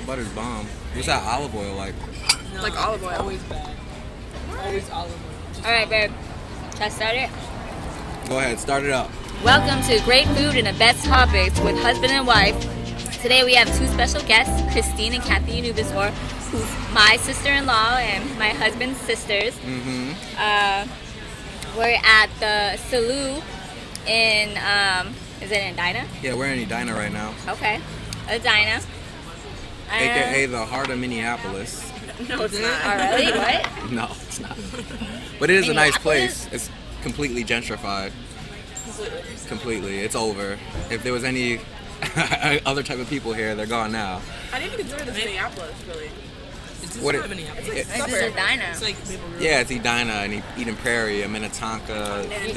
That butter's bomb. What's that olive oil like? No, like olive oil. Always bad. Always olive oil. Alright, babe. Should I start it? Go ahead, start it up. Welcome to Great Food and the Best Topics with husband and wife. Today we have two special guests, Christine and Cathy Nubisor, who's my sister-in-law and my husband's sisters. We're at the Salut in, is it in Edina? Yeah, we're in Edina right now. Okay, Edina. AKA the heart of Minneapolis. No, it's not. Oh, really? What? No, it's not. But it is a nice place. It's completely gentrified. Completely. It's over. If there was any other type of people here, they're gone now. I didn't even consider this Minneapolis, really. It's What just it- Minneapolis. It's This is Edina. It's like Yeah, it's Edina and Eden Prairie and Minnetonka. And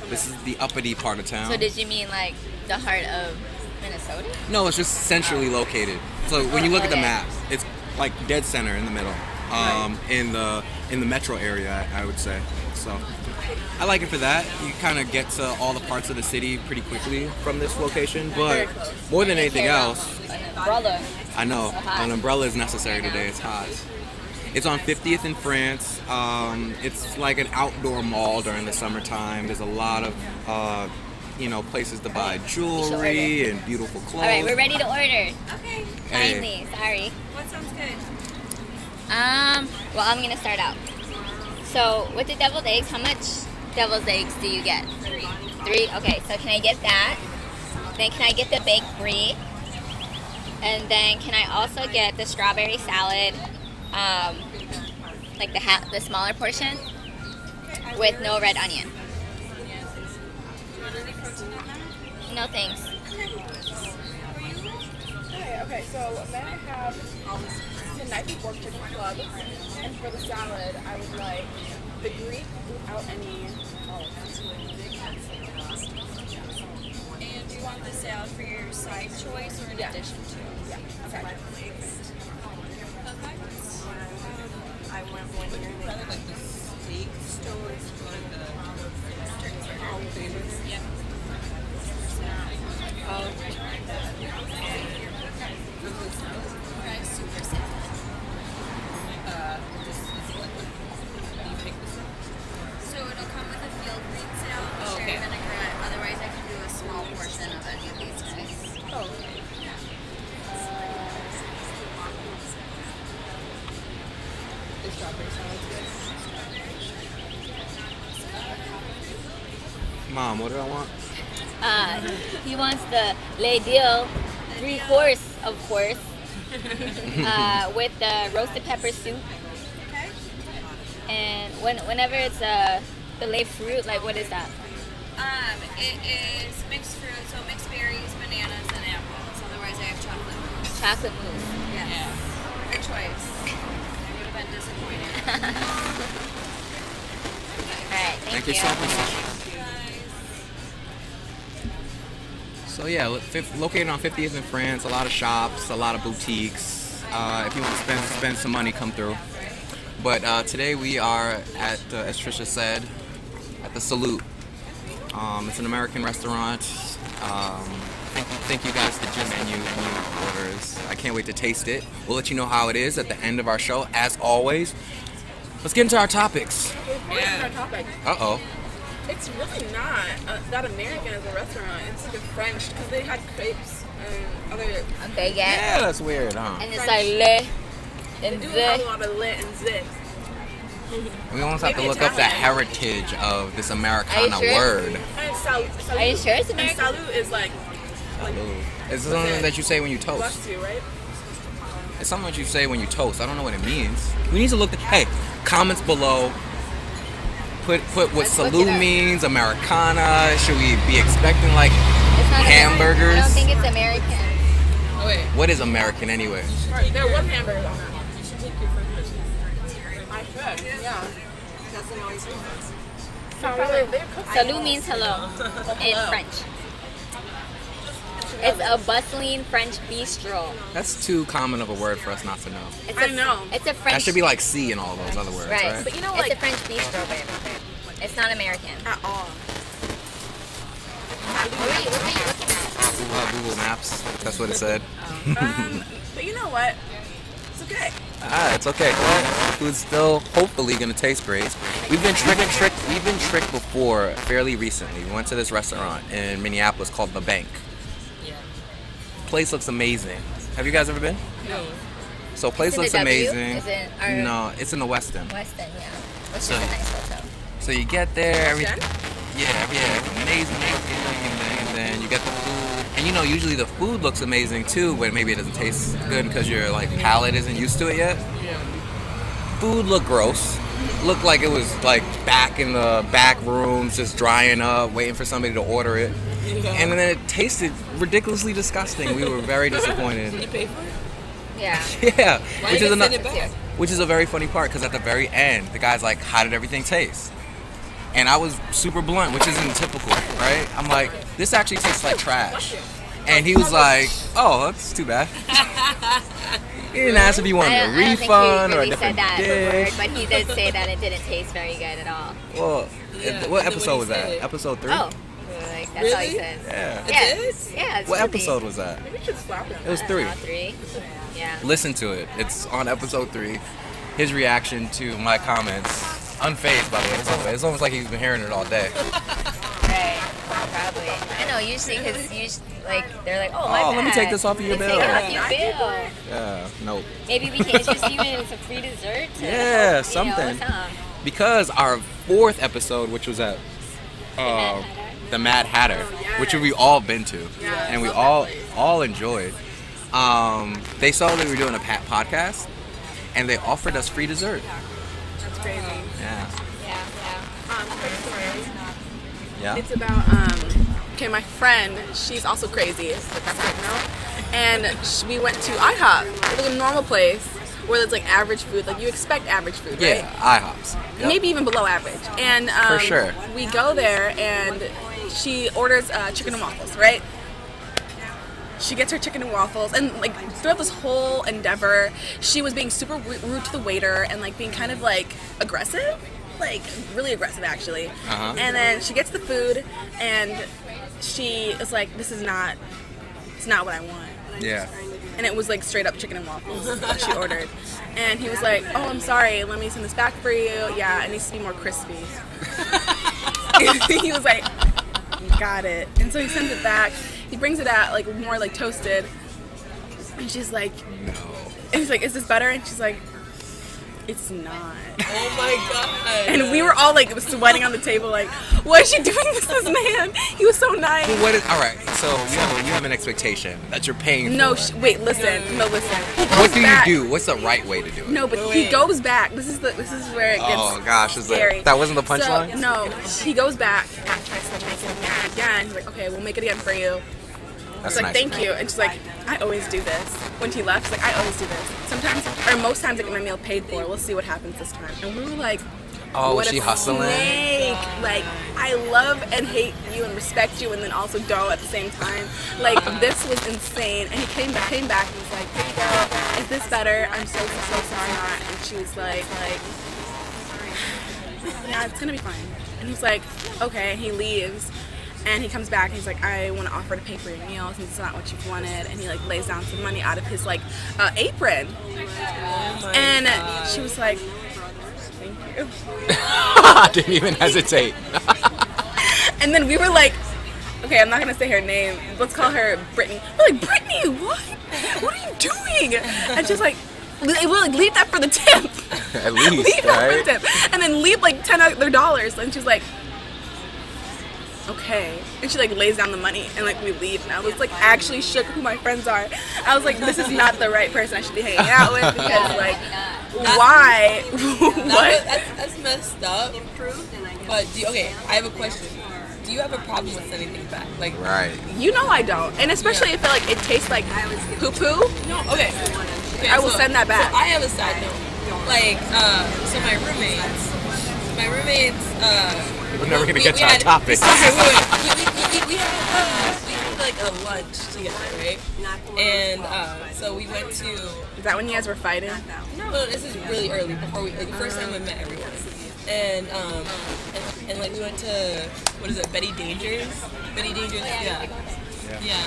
This is the uppity part of town. So did you mean like the heart of Minnesota? No, it's just centrally located. So when you look at the Okay. map, it's like dead center in the middle, in the metro area, I would say. So I like it for that. You kind of get to all the parts of the city pretty quickly from this location. But more than anything else, An umbrella. I know hot. an umbrella is necessary today. It's hot. It's on 50th in France. It's like an outdoor mall during the summertime. There's a lot of places to buy jewelry and beautiful clothes. Alright, we're ready to order. Okay. Kindly, sorry. What sounds good? Well, I'm gonna start out. So, with the deviled eggs, how much deviled eggs do you get? 3. 3? Okay, so can I get that? Then can I get the baked brie? And then can I also get the strawberry salad, like the smaller portion, with no red onion? No thanks. Okay, so may I have the knife and fork chicken club, and for the salad, I would like the Greek without any olives. And do you want the salad for your side choice or in addition to? Yeah. Okay. I went one year. Probably like the steak stores for the all favorites. Yep. Okay, super salad. This is liquid. Do you pick this up? So it'll come with a field green salad, Oh, cherry okay. vinaigrette. Otherwise, I can do a small portion of any of these guys. Oh. The strawberry salad's good. Mom, what do I want? He wants the Le Deal 3-course, of course, with the roasted pepper soup. Okay. And whenever it's filet fruit, like what is that? It is mixed fruit, so mixed berries, bananas, and apples. Otherwise, I have chocolate mousse. Chocolate mousse. Yes. Your choice. I would have been disappointed. All right, thank you. you so much. So yeah, located on 50th in France, a lot of shops, a lot of boutiques. If you want to spend some money, come through. But today we are at, as Trisha said, at the Salut. It's an American restaurant. Thank you guys for your menu orders. I can't wait to taste it. We'll let you know how it is at the end of our show, as always. Let's get into our topics. Yeah. Our topic. Uh-oh. It's really not that American as a restaurant. It's like a French, because they had crepes and other. A baguette. Yeah, that's weird, huh? And it's like le They and do have a the. lot of lit and zit. We almost have to Maybe look up the Italian. heritage of this Americana Are you sure? word. And salut. Are you sure it's And American? salut is like It's something that you say when you toast. bless you, right? It's something that you say when you toast. I don't know what it means. We need to look. Hey, comments below. Put what Let's look salut it up. means. Americana. Should we be expecting like It's not hamburgers? American. I don't think it's American. Oh wait. What is American anyway? There was hamburgers on that. You should take your first person. I should, yeah. That's an always Salut means hello in French. It's a bustling French bistro. That's too common of a word for us not to know. It's I know. It's a French. That should be like C in all those other words, right. right? But you know, it's like- a French bistro, babe. It's not American. At all. What were you looking at? Google Maps. That's what it said. But you know what? It's okay. It's okay. Food's still hopefully gonna taste great. We've been tricked before fairly recently. We went to this restaurant in Minneapolis called The Bank. Yeah. Place looks amazing. Have you guys ever been? No. So place Is it looks the W? amazing. Is it our No, it's in the West End. West End, yeah. Which So- is a nice hotel. So you get there, everything. Jen? Yeah, amazing, and then you get the food. And you know, usually the food looks amazing too, but maybe it doesn't taste good because your like palate isn't used to it yet. Food looked gross. Looked like it was like back in the back rooms, just drying up, waiting for somebody to order it. Yeah. And then it tasted ridiculously disgusting. We were very disappointed. Did you pay for it? Yeah. Yeah, Why which did is they send it back? which is a very funny part because at the very end, the guy's like, "How did everything taste?" And I was super blunt, which isn't typical, right? I'm like, "This actually tastes like trash." And he was like, "Oh, that's too bad." He didn't ask if he wanted a I don't think refund he or a really said different that dish. word, but he did say that it didn't taste very good at all. Well, Yeah, what and then episode when was he that? said it- Episode 3? Oh, like, that's all he Really? said. Yeah. It Yeah, did? yeah. It's What really- episode was that? Maybe we should slap him. It was I 3. don't know, 3. Yeah. Listen to it. It's on episode 3. His reaction to my comments, unfazed by the way. It's almost like he's been hearing it all day. Right. Probably. I know. Usually, because like they're like, oh, my Oh, let me bad. take this off of your Let's bill. Take it off your bill. Yeah, nope. Maybe we can interest you in some free dessert. To Yeah, help, something. You know, Because our 4th episode, which was at the Mad Hatter, which we all been to, and we all enjoyed. They saw that we were doing a podcast, and they offered us free dessert. That's crazy. Yeah. Quick story. Yeah. It's about okay, my friend, she's also crazy, but that's good note. And we went to IHOP, like a normal place where it's like average food, like you expect average food, right? Yeah, IHOPs. Yep. Maybe even below average. And For sure. we go there and she orders chicken and waffles, right? She gets her chicken and waffles, and like throughout this whole endeavor, she was being super rude to the waiter and like being kind of like aggressive, like really aggressive actually. Uh-huh. And then she gets the food, and she is like, "This is not, it's not what I want." Yeah. And it was like straight up chicken and waffles that she ordered. And he was like, "Oh, I'm sorry. Let me send this back for you. Yeah, it needs to be more crispy." He was like, "Got it." And so he sends it back. He brings it out like more like toasted. And she's like, No. and he's like, "Is this better?" And she's like, "It's not." Oh my god. And we were all like sweating on the table, like, "What is she doing to this man? He was so nice." Well, what is, all right, so you have an expectation that you're paying No, for. wait, listen. No, listen. He What goes do back. you do? What's the right way to do it? No, but Wait, he wait. goes back. This is where it gets Oh gosh, is scary. that wasn't the punchline? So, no, he goes back after I said make it again. He's like, "Okay, we'll make it again for you." That's She's like, nice. "Thank you." And she's like, "I always do this." When she left, she's like, "I always do this. Sometimes, or most times, I get my meal paid for. We'll see what happens this time." And we were like, Oh, what was she a hustling? snake. Like, I love and hate you and respect you and then also don't at the same time. Like, this was insane. And he came back and was like, "Here you go. Is this better? I'm so sorry not." And she was like, "Yeah, it's gonna be fine." And he's like, "Okay." And he leaves. And he comes back and he's like, "I want to offer to pay for your meal since it's not what you've wanted." And he like lays down some money out of his like apron. And she was like, "Thank you." I didn't even hesitate. And then we were like, okay, I'm not gonna say her name. Let's call her Brittany. We're like, "Brittany, what? What are you doing?" And she's like, "We'll like leave that for the tip." At least, Leave that for right? the tip. And then leave like $10 other dollars. And she's like, "Okay." And she like lays down the money and like we leave. And I was like actually shook who my friends are. I was like, this is not the right person I should be hanging out with because like, why? What? That's messed up. But okay, I have a question. Do you have a problem with sending things back? Like, Right. You know I don't. And especially if it tastes like poo-poo. no, okay. I will send that back. So I have a side note. Like, so my roommates, We're never gonna we- get we to our had- topic. Sorry, wait. We had like a lunch together, right? And so we went to. Is that when you guys were fighting? No, this is really early before we like the first time we met everyone. And like we went to what is it, Betty Dangers? Yeah. Yeah,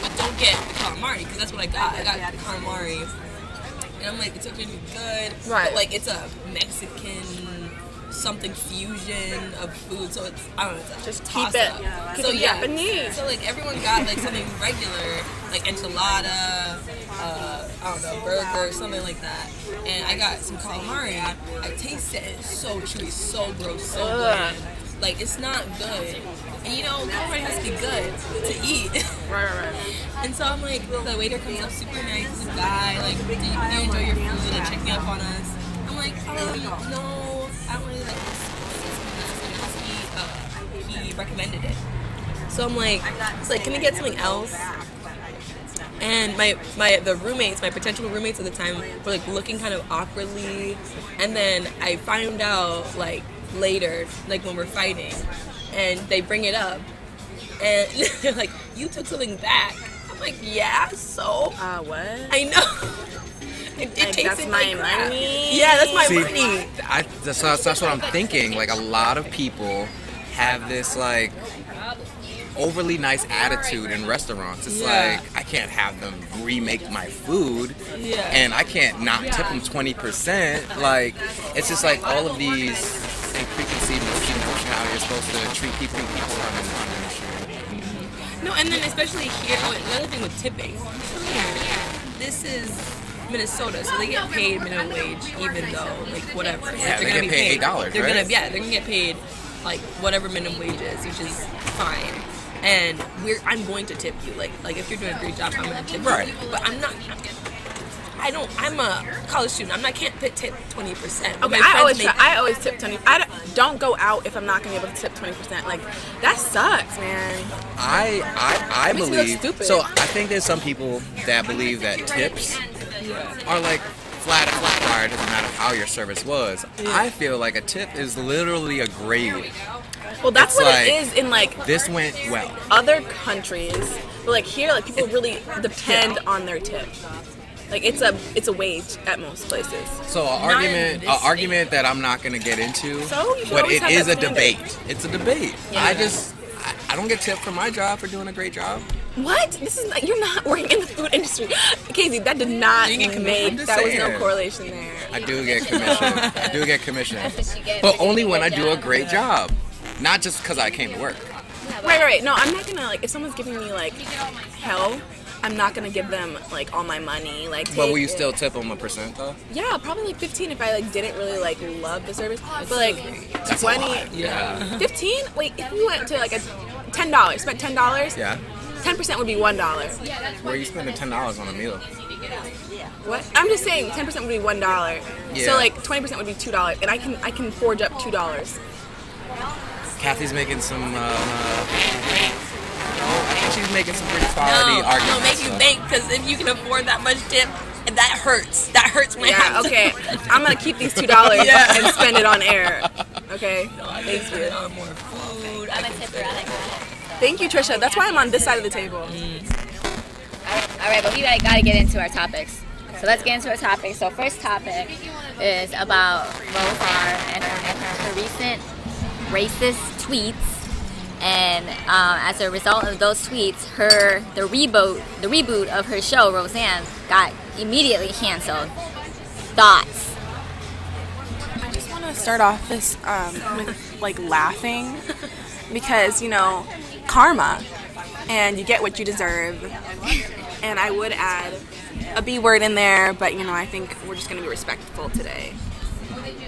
but don't get the calamari because that's what I got. I got the calamari, and I'm like, it's gonna be good, Right. But like, it's a Mexican something fusion of food, so it's I don't know, it's Just toss keep it- up. keep So it yeah, Japanese. so like everyone got like something regular, like enchilada, I don't know, burger, something like that, and I got some calamari. I tasted it, it's so chewy, so gross, so bland. Like, it's not good. And you know, calamari has to be good to eat. Right. And so I'm like, the waiter comes up super nice, this guy, like, do you enjoy your food? And checking up on us. I'm like, no, I don't really like this. He recommended it. So I'm like, can we get something else? And the roommates, my potential roommates at the time, were like looking kind of awkwardly. And then I found out like later, like when we're fighting, and they bring it up, and they're like, "You took something back." I'm like, "Yeah, so." What? I know. It tasted that's my like crap. money. Yeah, that's my See, money. that's what I'm thinking. Like, a lot of people have this, like, overly nice attitude in restaurants. It's Yeah. like, I can't have them remake my food, Yeah. and I can't not tip them 20%. Like, it's just like all of these preconceived notion how you're supposed to treat people on the industry. No, and then especially here, another thing with tipping. This is Minnesota, so they get paid minimum wage, even though, like, whatever. Like, Yeah, they gonna get be paid $8, they're right? they're gonna get paid, like, whatever minimum wage is, which is fine. And I'm going to tip you. Like if you're doing a great job, I'm gonna tip Right. you. But I'm a college student. Can't tip 20%. Okay, I always tip 20. Don't go out if I'm not gonna be able to tip 20%. Like, that sucks, man. I Makes me look believe stupid. so. I think there's some people that believe that tips are like flat prior. Doesn't matter how your service was. I feel like a tip is literally a grade. Well, that's It's what like, it is in like This went well. other countries. But like here, like people really depend on their tip. Like it's a wage at most places. So an argument that I'm not gonna get into, So, you should but always it have is that a standard. debate. It's a debate. I don't get tipped for my job for doing a great job. What? This is you're not working in the food industry, Casey. That did not You get commission. make. I'm just That was no saying. correlation there. I do get commission. I do get commission, That's what you get but when you only do when a I do a job. great job, not just because I came to work. Right. No, I'm not gonna like if someone's giving me like hell. I'm not gonna give them like all my money. Like, But will take you it. still tip them a percent though? Yeah, probably like 15 if I like didn't really like love the service. But like That's a 20, lot. Yeah. 15. Wait, if you went to like a $10, spent $10. Yeah. 10% would be $1. Where are you spending $10 on a meal? What? I'm just saying 10% would be $1. Yeah. So like 20% would be $2, and I can forge up $2. Cathy's making some. I think she's making some pretty quality arguments. No, make you so. think, because if you can afford that much tip, that hurts. That hurts my Yeah. heart. Okay. I'm gonna keep these $2 Yeah. and spend it on air. Okay. Thanks for on more food. I'm a tipper. I like that. Thank you, Trisha. That's why I'm on this side of the table. All right, but we gotta get into our topics. So let's get into our topics. So first topic is about Roseanne and her recent racist tweets. And as a result of those tweets, the reboot of her show Roseanne got immediately canceled. Thoughts? I just want to start off this with like laughing because karma, and you get what you deserve. And I would add a B word in there, but I think we're just gonna be respectful today.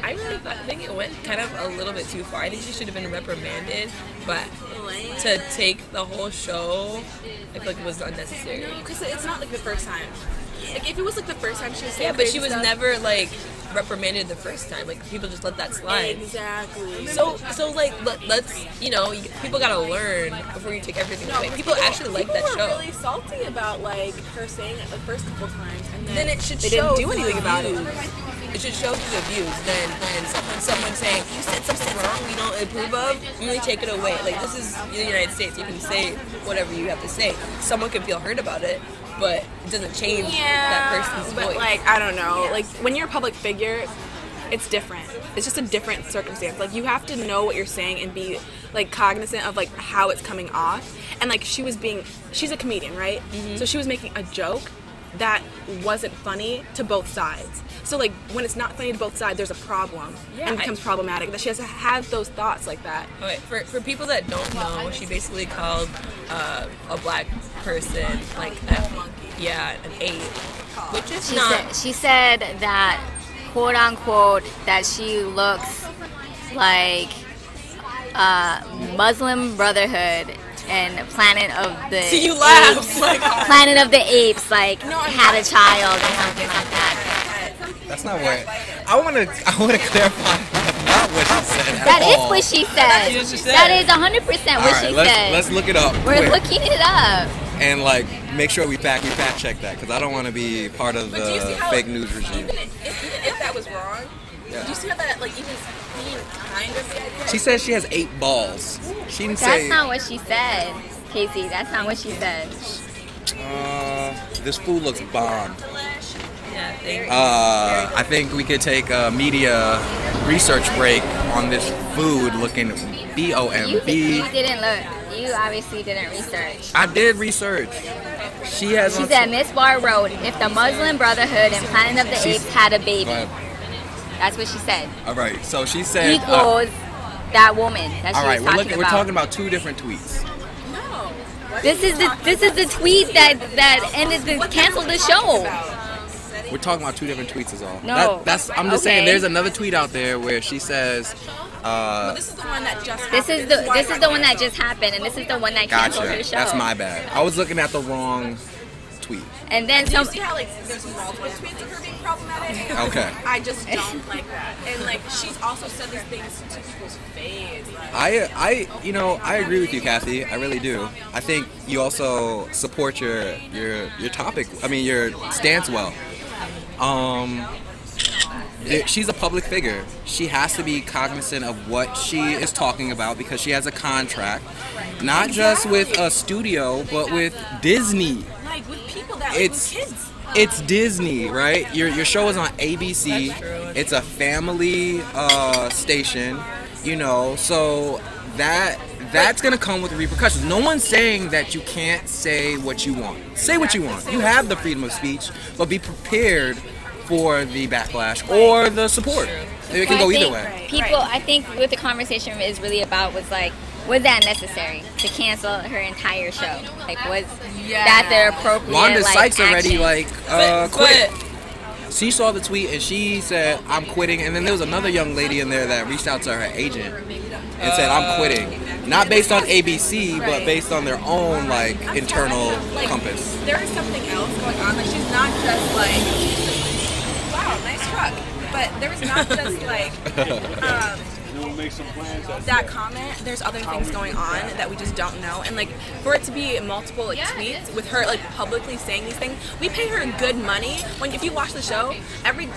I really think it went kind of a little bit too far. I think she should have been reprimanded, but to take the whole show, I feel like it was unnecessary. Because it's not like the first time. Like if it was like the first time she was saying Yeah, but she crazy was stuff- never like reprimanded the first time. Like people just let that slide. Exactly. So like let's people gotta learn before you take everything away. People actually like that People show. were really salty about like her saying it the first couple times, and Then it should they show didn't do through anything the about views. it. It should show through the views. Then someone saying you said something wrong we don't approve of, really take it away. Like this is the United States. You can say whatever you have to say. Someone can feel hurt about it, but it doesn't change that person's but voice. like I don't know, like when you're a public figure, it's different. It's just a different circumstance. Like you have to know what you're saying and be like cognizant of like how it's coming off, and like she's a comedian, right? So she was making a joke that wasn't funny to both sides. So like when it's not funny to both sides, there's a problem and it becomes problematic. That she has to have those thoughts like that. Okay, for people that don't know, she basically called a black person like an ape, which is She said that, quote unquote, that she looks like Muslim Brotherhood and Planet of the See, you laugh. Apes, Planet of the Apes, like had a child or something like that. That's not what I want to clarify. Not what she said at That all. is what she said. That is 100% what she said. Let's look it up. We're quick. looking it up. And like make sure we fact check that, because I don't want to be part of the fake news regime. Even if that was wrong, do you see how that like even being kind of the idea? She says she has 8 balls. She didn't That's say. not what she said, Casey. That's not what she said. This food looks bomb. Yeah, I think we could take a media research break on this food looking You bomb. didn't look. You obviously didn't research. I did research. She has. She said, Miss Barr wrote, if the Muslim Brotherhood and Planet of the Apes had a baby. Go ahead. That's what she said. All right. So she said. Equals that woman that she all right. was talking We're about. talking about 2 different tweets. No. This is the tweet that ended canceled the show. We're talking about 2 different tweets is all. No. I'm just saying. Okay. There's another tweet out there where she says. This is the one that just This is the one that just happened, and this is the one that canceled Gotcha. her show. That's my bad. I was looking at the wrong tweet. And then Do you some. see how like there's multiple tweets of her being problematic? Okay. I just don't like that. And like she's also said these things to people's face. Like, I agree with you, Cathy. I really do. I think you also support your topic. I mean, your stance well. She's a public figure. She has to be cognizant of what she is talking about, because she has a contract, not just with a studio, but with Disney. like with people that It's with kids. it's Disney, right? Your show is on ABC. It's a family station, you know. So that's gonna come with repercussions. No one's saying that you can't say what you want. Say what you want. You have the freedom of speech, but be prepared for the backlash or the support. It can go either way. People, I think what the conversation is really about was like, was that necessary to cancel her entire show? Like, was that the appropriate Wanda like, Sykes already action? quit. She saw the tweet and she said, "I'm quitting." And then there was another young lady in there that reached out to her agent and said, "I'm quitting." Not based on ABC, but based on their own like internal compass. There is something else going on. Like she's not just like, wow, nice truck. But there is not just like that comment. There's other things going on that we just don't know. And like for it to be multiple like tweets with her like publicly saying these things, we pay her good money. When if you watch the show, every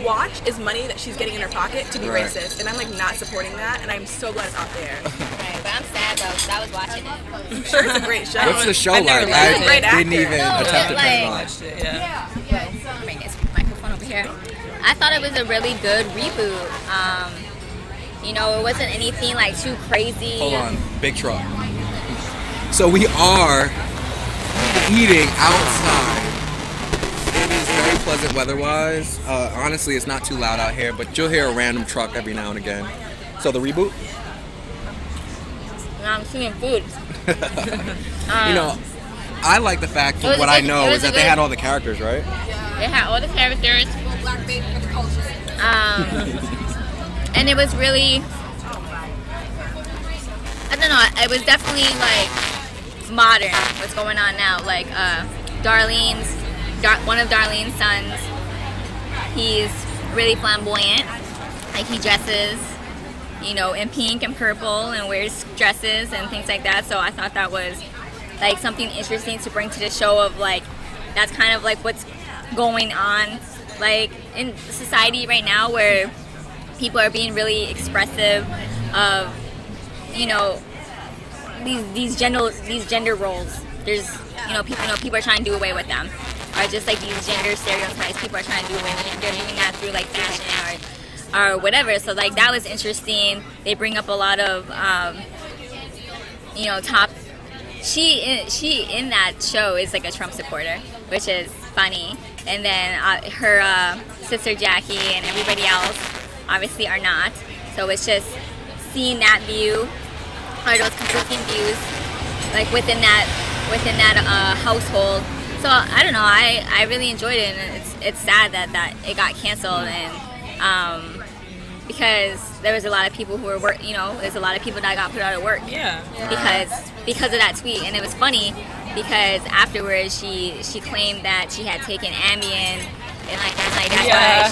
watch is money that she's getting in her pocket to be racist, and I'm like not supporting that, and I'm so glad it's out there. Right, but I'm sad though, because I was watching it. I'm sure it's a great show. What's the show I've never like? liked it. I Great didn't actor. even No, attempt to but, turn it like- on. watched it, yeah. Bring this microphone over here. I thought it was a really good reboot. You know, it wasn't anything like too crazy. Hold on, big truck. So we are eating outside. It is very pleasant weather-wise. Honestly, it's not too loud out here, but you'll hear a random truck every now and again. So the reboot? I'm seeing food. You know, I like the fact, It from was what a I good- know, it was is a that they good- had all the characters, right? They had all the characters. Black baby for the culture. And it was really, I don't know, it was definitely like modern what's going on now. Like one of Darlene's sons, he's really flamboyant. Like he dresses, you know, in pink and purple and wears dresses and things like that. So I thought that was like something interesting to bring to the show of like, that's kind of like what's going on like in society right now, where people are being really expressive of, you know, these gender roles. There's, people are trying to do away with them, or just like these gender stereotypes. People are trying to do away with them. They're doing that through like fashion or whatever. So like that was interesting. They bring up a lot of top. She in that show is like a Trump supporter, which is funny. And then her sister Jackie and everybody else obviously are not. So it's just seeing that view, or those conflicting views, like within that household. So I don't know. I really enjoyed it, and it's sad that it got canceled, and because there was a lot of people who were there's a lot of people that got put out of work. Yeah. Because of that tweet, and it was funny because afterwards she claimed that she had taken Ambien and like that's why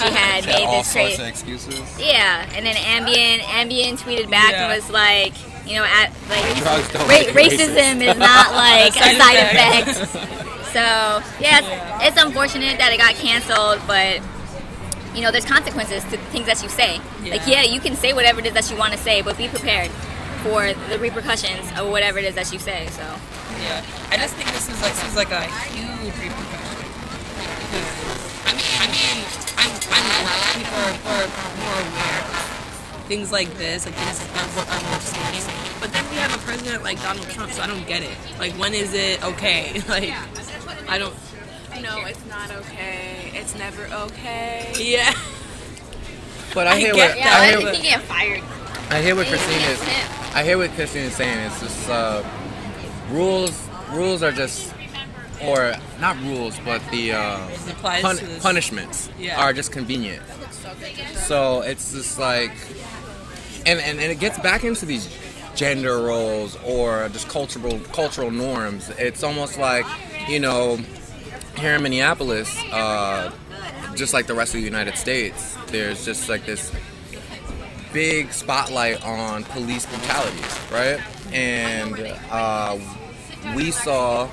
she had made all this sorts of excuses. Yeah, and then Ambien tweeted back and was like, Drugs don't make racism is not like a side effect. So yeah, it's unfortunate that it got canceled, but there's consequences to things that you say. Yeah. You can say whatever it is that you want to say, but be prepared for the repercussions of whatever it is that you say. So yeah, I just think this is like a huge repercussion. I'm glad people are more aware of things like this, like things unlegislating. But then we have a president like Donald Trump, so I don't get it. Like, when is it okay? Like, I don't. No, it's not okay. It's never okay. Yeah. But I hear he get fired. I hear what Christine is saying. It's just rules are just, or not rules, but the punishments are just convenient. So it's just like, and it gets back into these gender roles or just cultural norms. It's almost like, here in Minneapolis, just like the rest of the United States, there's just like this big spotlight on police brutality, right? And we saw,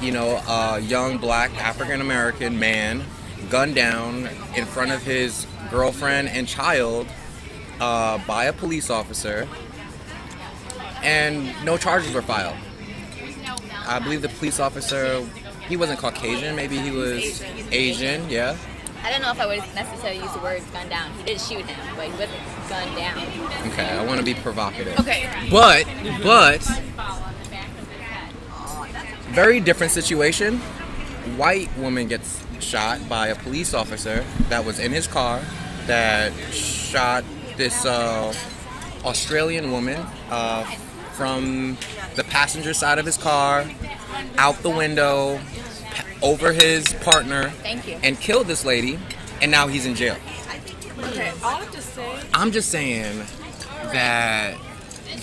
a young black African American man gunned down in front of his girlfriend and child by a police officer, and no charges were filed. I believe the police officer, he wasn't Caucasian, maybe he was Asian, yeah. I don't know if I would necessarily use the word gunned down. He did shoot him, but he wasn't gunned down. Okay, I want to be provocative. Okay. But, very different situation. White woman gets shot by a police officer that was in his car that shot this Australian woman from the passenger side of his car, out the window, over his partner, and killed this lady, and now he's in jail. Okay, all I have to say... I'm just saying that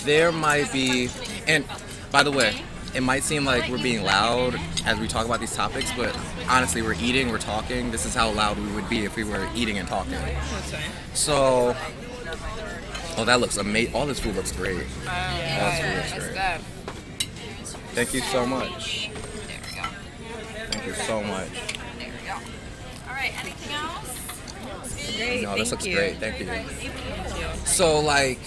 there might be, and by the way, it might seem like we're being loud as we talk about these topics, but honestly, we're eating, we're talking. This is how loud we would be if we were eating and talking. So, that looks amazing. All this food looks great. All this food looks great. Thank you so much. Thank you so much. There we go. All right, anything else? Great, No, this looks great. Thank you. Thank you. So, like,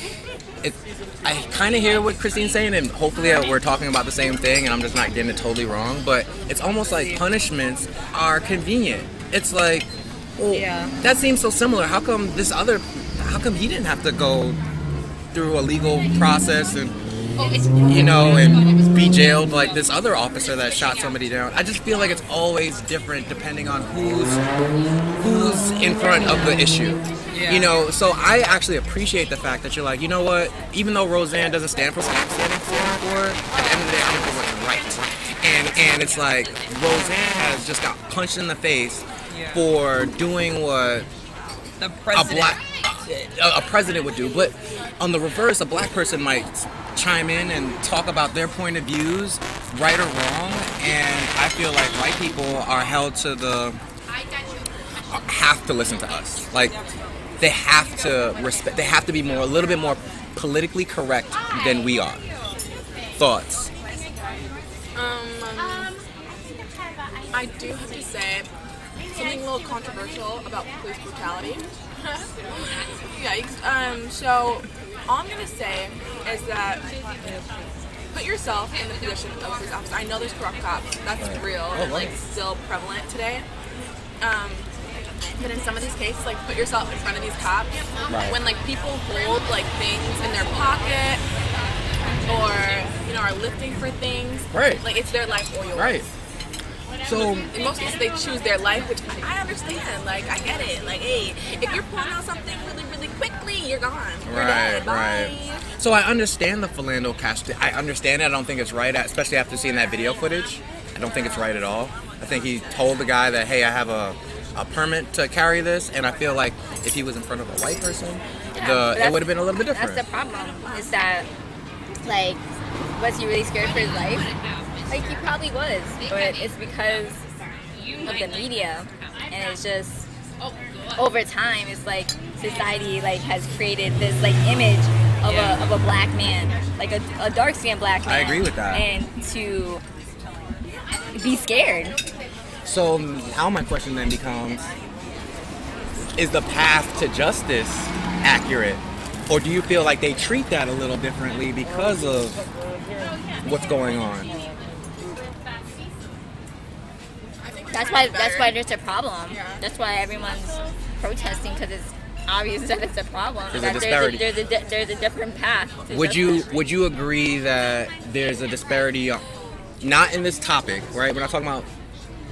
I kind of hear what Christine's saying, and hopefully we're talking about the same thing, and I'm just not getting it totally wrong, but it's almost like punishments are convenient. It's like, well, that seems so similar. How come he didn't have to go through a legal process and and be jailed like this other officer that shot somebody down? I just feel like it's always different depending on who's in front of the issue. Yeah. So I actually appreciate the fact that you're like, you know what, even though Roseanne doesn't stand for what I'm standing for, at the end of the day, I'm for what's right. And it's like, Roseanne has just got punched in the face for doing what a president would do. But on the reverse, a black person might chime in and talk about their point of views, right or wrong, and I feel like white people are held to have to listen to us. Like, they have to respect, they have to be a little bit more politically correct than we are. Thoughts? I do have to say something a little controversial about police brutality. So all I'm gonna say is that put yourself in the position of a police officer. I know there's corrupt cops. That's real and like still prevalent today. But in some of these cases, like, put yourself in front of these cops when like people hold like things in their pocket, or are lifting for things. Right. Like it's their life or yours. Right. So In most cases, they choose their life, which I understand. Like, I get it. Like, hey, if you're pulling out something really, really quickly, you're gone. You're dead. Bye. So I understand the Philando Castile. I understand it. I don't think it's right, especially after seeing that video footage. I don't think it's right at all. I think he told the guy that, hey, I have a permit to carry this, and I feel like if he was in front of a white person, it would have been a little bit different. That's the problem, is that, like, was he really scared for his life? Like, he probably was, but it's because of the media, and it's just, over time, it's like, society, like, has created this, like, image of a black man, like a dark-skinned black man. I agree with that. And to be scared. So now my question then becomes, is the path to justice accurate? Or do you feel like they treat that a little differently because of what's going on? That's why there's a problem. That's why everyone's protesting, because it's obvious that it's a problem. There's that a disparity. There's a different path. Would you agree that there's a disparity, not in this topic, right? We're not talking about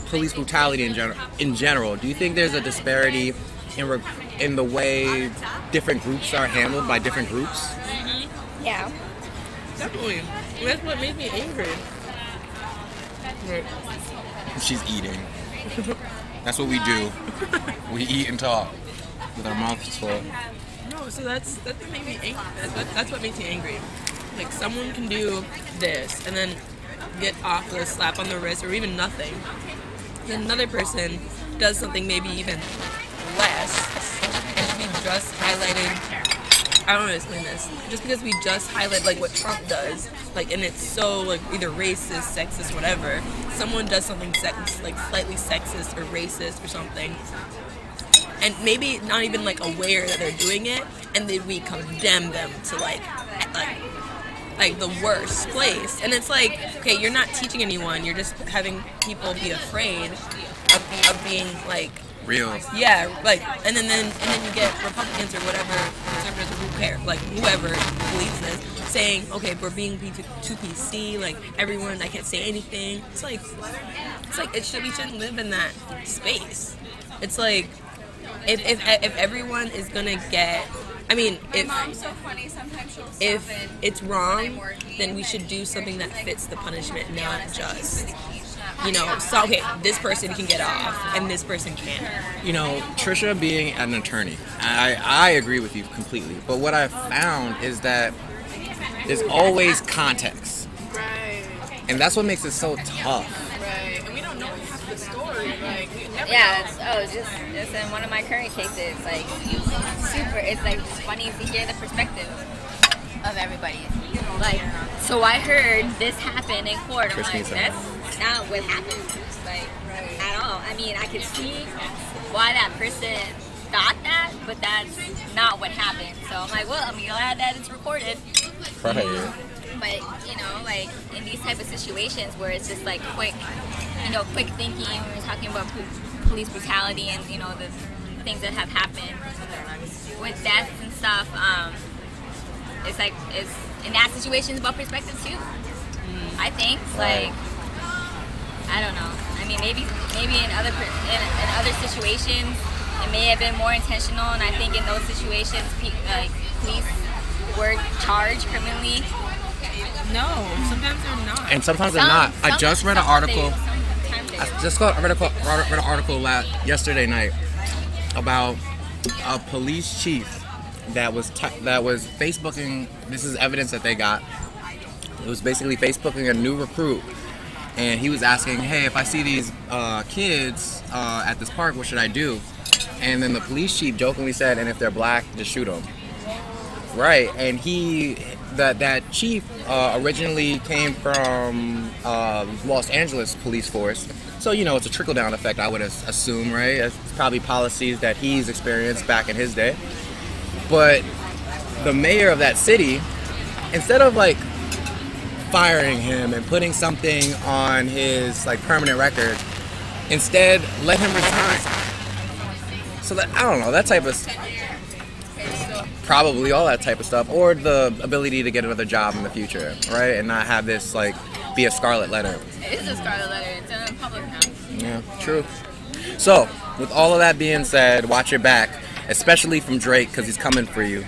police brutality in general. Do you think there's a disparity in the way different groups are handled by different groups? Yeah. Definitely. That's what made me angry. She's eating. That's what we do. We eat and talk with our mouths full. No, so that's what made me angry. That's what makes me angry. Like, someone can do this and then get off with a slap on the wrist or even nothing. Then another person does something maybe even less, and we just highlighted, I don't know how to explain this, just because we just highlight like what Trump does, like, and it's so like either racist, sexist, whatever, someone does something like slightly sexist or racist or something, and maybe not even like aware that they're doing it, and then we condemn them to like the worst place. And it's like, okay, you're not teaching anyone, you're just having people be afraid of being like real. Yeah, like, and then you get Republicans or whatever, conservatives, who care, like whoever believes this, saying, okay, we're being too PC, like everyone, I can't say anything. It's like we shouldn't live in that space. It's like if everyone is gonna get, I mean, if it's wrong, then we should do something that fits the punishment, not just, so, okay, this person can get off and this person can't. Trisha being an attorney, I agree with you completely. But what I've found is that there's always context. Right. And that's what makes it so tough. Right. And we don't know half the story. Like, we never Yeah, just in one of my current cases, like, it's like funny to hear the perspective of everybody. Like, so I heard this happen in court. I'm like, that's not what happened, like, at all. I mean, I could see why that person thought that, but that's not what happened. So I'm like, well, I'm glad that it's recorded. Right. But, like, in these type of situations where it's just like quick thinking, when we're talking about police brutality and, the things that have happened with deaths and stuff, it's like, it's in that situation, it's about perspective too. I think, like, I don't know. I mean, maybe in other situations, it may have been more intentional, and I think in those situations, police were charged criminally. No, sometimes they're not. And sometimes they're not. I just read an article. I read an article yesterday night about a police chief that was Facebooking. This is evidence that they got. It was basically Facebooking a new recruit, and he was asking, "Hey, if I see these kids at this park, what should I do?" And then the police chief jokingly said, "And if they're black, just shoot them." Right, and that chief originally came from Los Angeles police force, so it's a trickle-down effect, I would assume, right? It's probably policies that he's experienced back in his day. But the mayor of that city, instead of like firing him and putting something on his like permanent record, instead let him resign. So that, I don't know, that type of Probably all that type of stuff, or the ability to get another job in the future, right? And not have this like be a scarlet letter. It is a scarlet letter. It's in public now. Yeah, true. So, with all of that being said, watch your back, especially from Drake, because he's coming for you.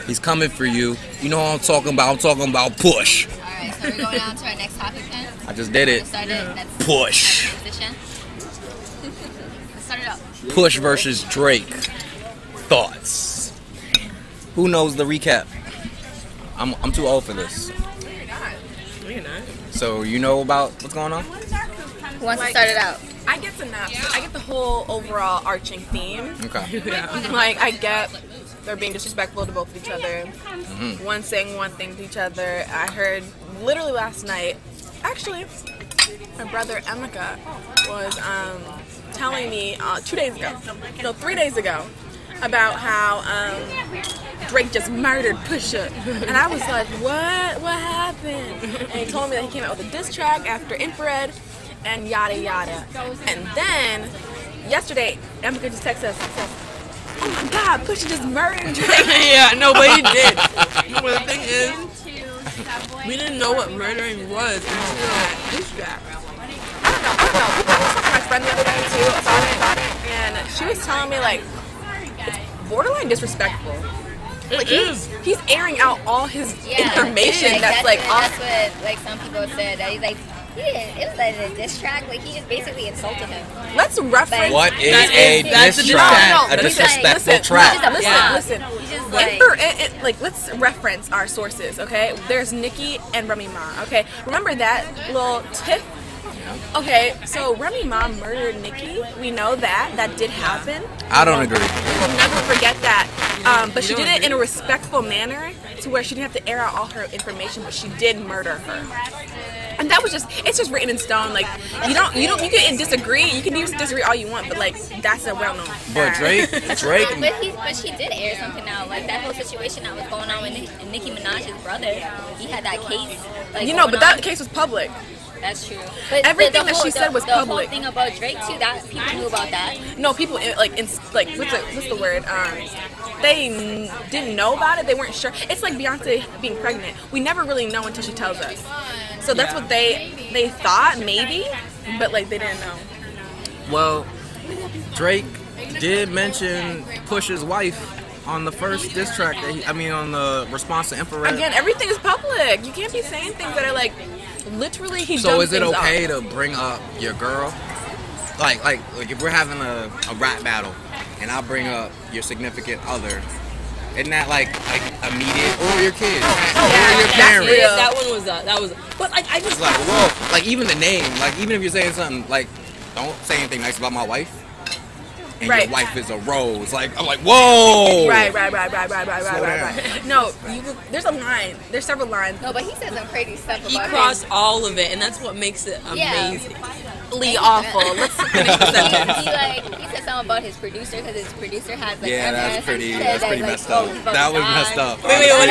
He's coming for you. You know what I'm talking about? I'm talking about Push. All right, so we're going on to our next topic then. I just did it. Push. Let's start it up. Push versus Drake. Thoughts. Who knows the recap? I'm too old for this. No, you're not. So you know about what's going on? Who wants to start it out? I get the I get the whole overall arching theme. Okay. Like, I get they're being disrespectful to both of each other. One saying one thing to each other. I heard literally last night, actually, my brother Emeka was telling me 2 days ago, no, 3 days ago, about how Drake just murdered Pusha. And I was like, what? What happened? And he told me that he came out with a diss track after Infrared and yada yada. And then yesterday, Emeka just texted us and said, oh my God, Pusha just murdered Drake. Yeah, no, but he did. But the thing is, we didn't know what murdering was until this track. I don't know. I was talking to my friend the other day too about it, and she was telling me like it's borderline disrespectful. Like he's airing out all his information that's like off. That's what like some people said. That he's like, it was like a diss track. Like he just basically insulted him. Let's reference. What is a diss track? A disrespectful track. Listen. Like, let's reference our sources, okay? There's Nicki and Remy Ma, okay? Remember that little tiff? Okay, so Remy Ma murdered Nicki. We know that. That did happen. I don't agree. We'll never forget that. But she did it in a respectful manner to where she didn't have to air out all her information, but she did murder her. And that was it's just written in stone. Like, you can disagree. You can disagree all you want, but like, that's a well-known fact. But Drake. But she did air something out. Like that whole situation that was going on with Nicki Minaj's brother. He had that case. Like, but that case was public. That's true. But everything that she said was public. The whole thing about Drake too, that people knew about that. No, people what's the word? They didn't know about it. They weren't sure. It's like Beyonce being pregnant. We never really know until she tells us. So that's what they thought maybe, but like they didn't know. Well, Drake did mention Pusha's wife on the first diss track on the response to Infrared. Again, everything is public. You can't be saying things that are like literally he. So is it okay to bring up your girl? Like if we're having a rap battle and I bring up your significant other, isn't that like immediate? Or your kids? Or your parents? That was. But like I just like whoa. Like even the name. Like even if you're saying something like, don't say anything nice about my wife. And your wife is a rose. Like I'm like, whoa. Right. No, there's a line. There's several lines. No, but he said some crazy stuff about he crossed all of it, and that's what makes it amazing. Awful. Let's finish the sentence. He said something about his producer because his producer has like. Yeah, that's pretty messed up. That was messed up. Wait, what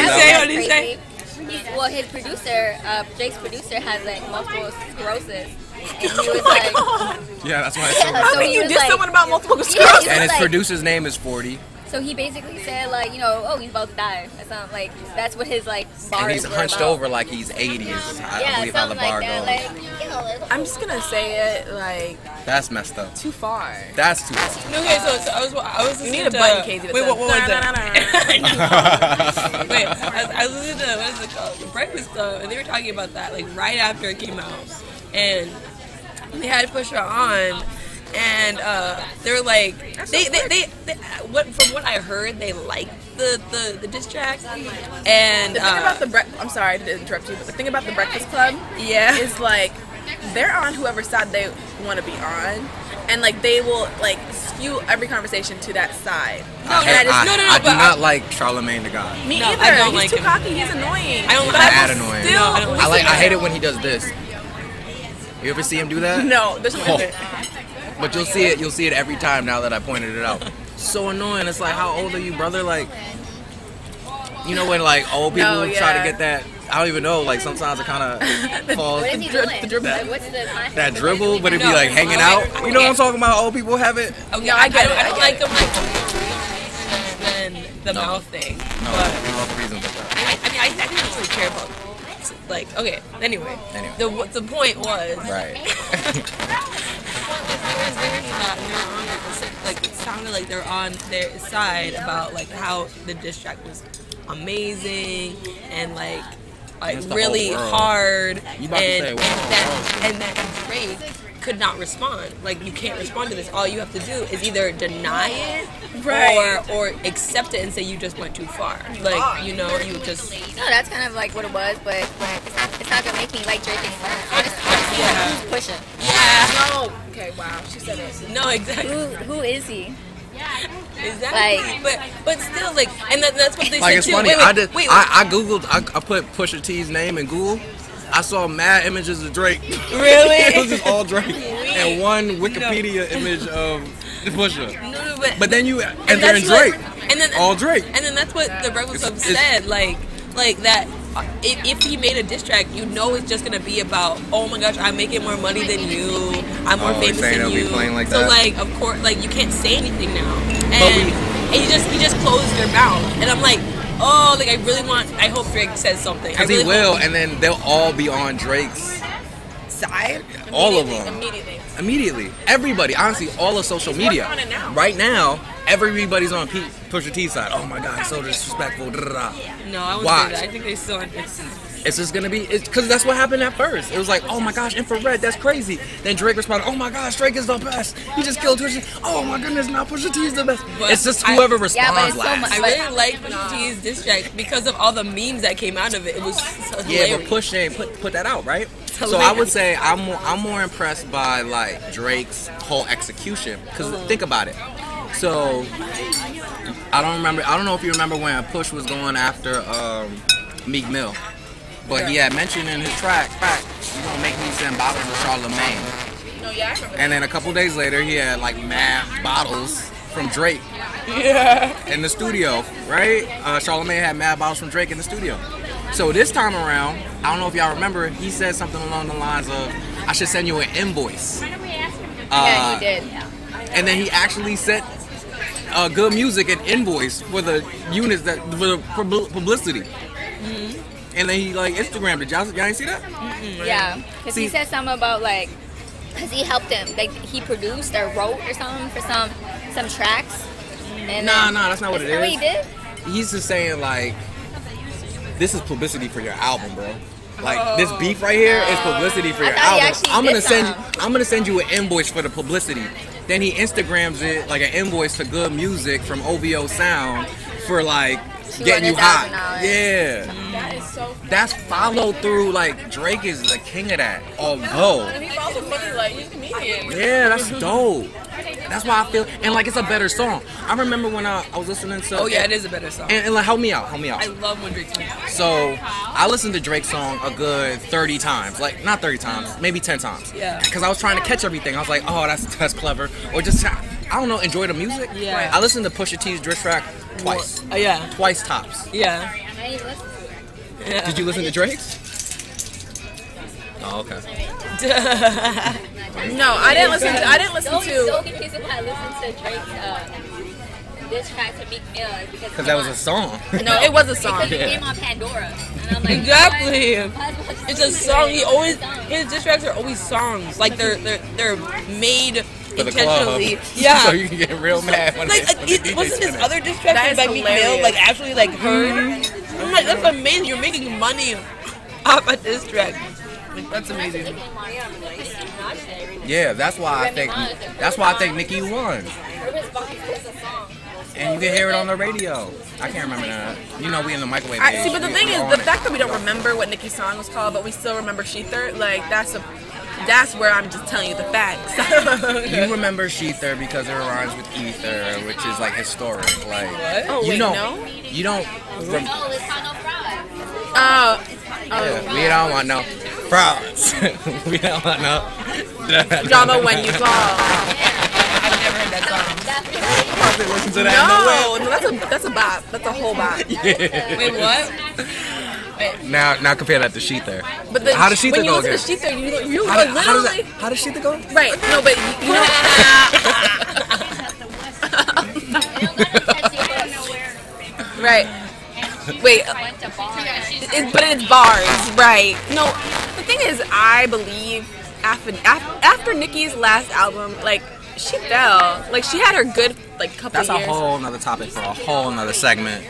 did he say? Well, his producer, Drake's producer, has like multiple sclerosis. And he was like, yeah, that's why I said how can you diss someone about multiple sclerosis? And his producer's name is 40. So he basically said like, he's about to die. Or something like that's what his like bars and he's hunched over like he's 80s. I believe how the bar goes. I'm just gonna say it like that's messed up. Too far. That's too far. Okay, so I was you need a button, Casey. Wait, what was that? Wait, I was listening to what is it called? The Breakfast Club, and they were talking about that like right after it came out, and they had Pusha on. And they were like, from what I heard, they liked the diss track. And the thing about I'm sorry to interrupt you, but the thing about the Breakfast Club, is like they're on whoever side they want to be on, and like they will like skew every conversation to that side. I do not like Charlamagne the God. Me either. I don't he's too cocky. He's annoying. I don't like that annoying. I hate it when he does this. You ever see him do that? No, there's no way. But you'll see it every time now that I pointed it out. So annoying. It's like, how old are you, brother? Like, you know when like old people try to get that. I don't even know. Like sometimes it kind of falls. What is he doing? What's the that dribble, but it be like hanging out. You know what I'm talking about? Old people have it. No, I get it. I don't like them. than the mouth thing. No, But there's no reason for that. I mean, I didn't really care about. Like, okay. Anyway. The point was. Right. Like it sounded like they're on their side about like how the diss track was amazing and like really hard, and that Drake could not respond. Like, you can't respond to this. All you have to do is either deny it, or accept it and say you just went too far. Like, you know, you just. No, that's kind of like what it was, but it's not gonna make me like Drake anymore. Honestly, Yeah. who's Pusha? No. Okay, wow. She said it. No, exactly. Who is he? Exactly. But still, like, and that's what they Like, said it's too. funny. Wait. I googled. I put Pusha T's name in Google. I saw mad images of Drake. Really? It was just all Drake and one Wikipedia image of Pusha. No, but then you enter in Drake. And then all Drake. And then that's what the Breakfast Club said. Like that. If he made a diss track, you know it's just gonna be about, oh my gosh, I'm making more money than you, I'm more famous than you. Like so that? Like, of course, like, you can't say anything now. And he just closed your mouth. And I'm like, oh, like, I hope Drake says something. Because he will, and then they'll all be on Drake's side. All of them. Immediately. Everybody. Honestly, all of social media. Right now, everybody's on Pusha T's side. Oh my God, so disrespectful. No, I wouldn't say that. I think they still. It's just gonna be, because that's what happened at first. It was like, oh my gosh, infrared, that's crazy. Then Drake responded, oh my gosh, Drake is the best. He just killed Pusha. Oh my goodness, now Pusha T is the best. But it's just whoever responds last. I really like Pusha T's diss track because of all the memes that came out of it. It was hilarious. Yeah, but Push ain't put that out, right? So I would say I'm more impressed by like Drake's whole execution. Because think about it. So I don't know if you remember when Push was going after Meek Mill. But he had mentioned in his track, you're gonna make me send bottles of Charlemagne. No, yeah, I remember. And then a couple days later, he had like mad bottles from Drake. In the studio, right? Charlemagne had mad bottles from Drake in the studio. So this time around, I don't know if y'all remember, he said something along the lines of, I should send you an invoice. Yeah, he did. And then he actually sent Good Music an invoice for the units for publicity. And then he like Instagrammed it. Y'all ain't see that? Yeah, because he said something about like, because he helped him, like he produced or wrote or something for some tracks. And nah, that's not what it is. What he did? He's just saying like, this is publicity for your album, bro. Like this beef right here is publicity for your album. I'm gonna send you an invoice for the publicity. Then he Instagrams it like an invoice to Good Music from OVO Sound for like getting you hot. Yeah. That is so funny. That's follow through. Like Drake is the king of that. Although. And he's also funny, like he's a comedian. Yeah, that's dope. That's why I feel, and like it's a better song. I remember when I was listening to. Oh yeah, it is a better song. And like, help me out. I love when Drake's music. So I listened to Drake's song a good 30 times, like not 30 times, maybe 10 times. Yeah. Because I was trying to catch everything. I was like, oh, that's clever, or just I don't know, enjoy the music. Yeah. I listened to Pusha T's diss track twice. Yeah. Twice tops. Yeah. Did you listen to Drake's? Oh, okay. No, I didn't listen to. So confused if I listened to Drake's diss track to Meek Mill because that was a song. No, it was a song. Because it came on Pandora, and I'm like, exactly. It's a song. His diss tracks are always songs. Like they're made for intentionally. The yeah. So you can get real mad when wasn't his other diss track by Meek Mill like actually like heard? I'm like, that's amazing. You're making money off a diss track. Like, that's amazing. Yeah, that's why I think Nicki won. And you can hear it on the radio. I can't remember that. You know, we in the microwave. See, but the thing is, the fact that we don't remember what Nicki's song was called, but we still remember Sheether, like that's where I'm just telling you the facts. You remember Sheether because it rhymes with ether, which is like historic. Like, oh, you wait, don't, no? you don't. We don't want no frauds. We don't want no drama when you fall. I've never heard that song. Probably listen to that. No, that's a bop. That's a whole bop. Yeah. Wait, what? Now compare that to Sheether. But how does Sheether go again? When you listen to Sheether, you literally. How does Sheether go? Right. No, but you know. Right. Wait. But it's bars, right? No. The thing is, I believe after Nicki's last album, like she fell. Like she had her good like couple That's years. a whole nother topic for a whole nother segment.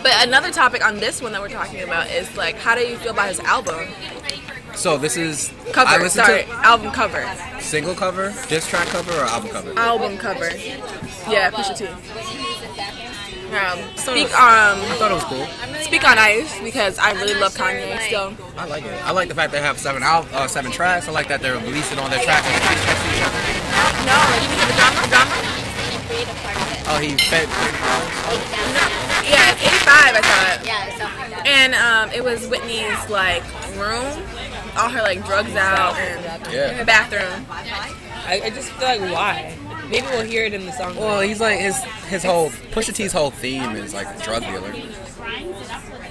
But another topic on this one that we're talking about is like, how do you feel about his album? So this is Cover, album cover. Single cover, diss track cover, or album cover? Album cover. Yeah, Pusha T. I thought it was cool. Speak on Ice because I really love Kanye still. I like it. I like the fact they have 7 tracks. I like that they're releasing all their tracks. No, you mean the drama? Oh, he fed. Yeah, it's 85, I thought. Yeah, something like that. And it was Whitney's like room, all her like drugs out and in the bathroom. I just feel like why? Maybe we'll hear it in the song. Well, he's like his whole Pusha T's whole theme is like a drug dealer.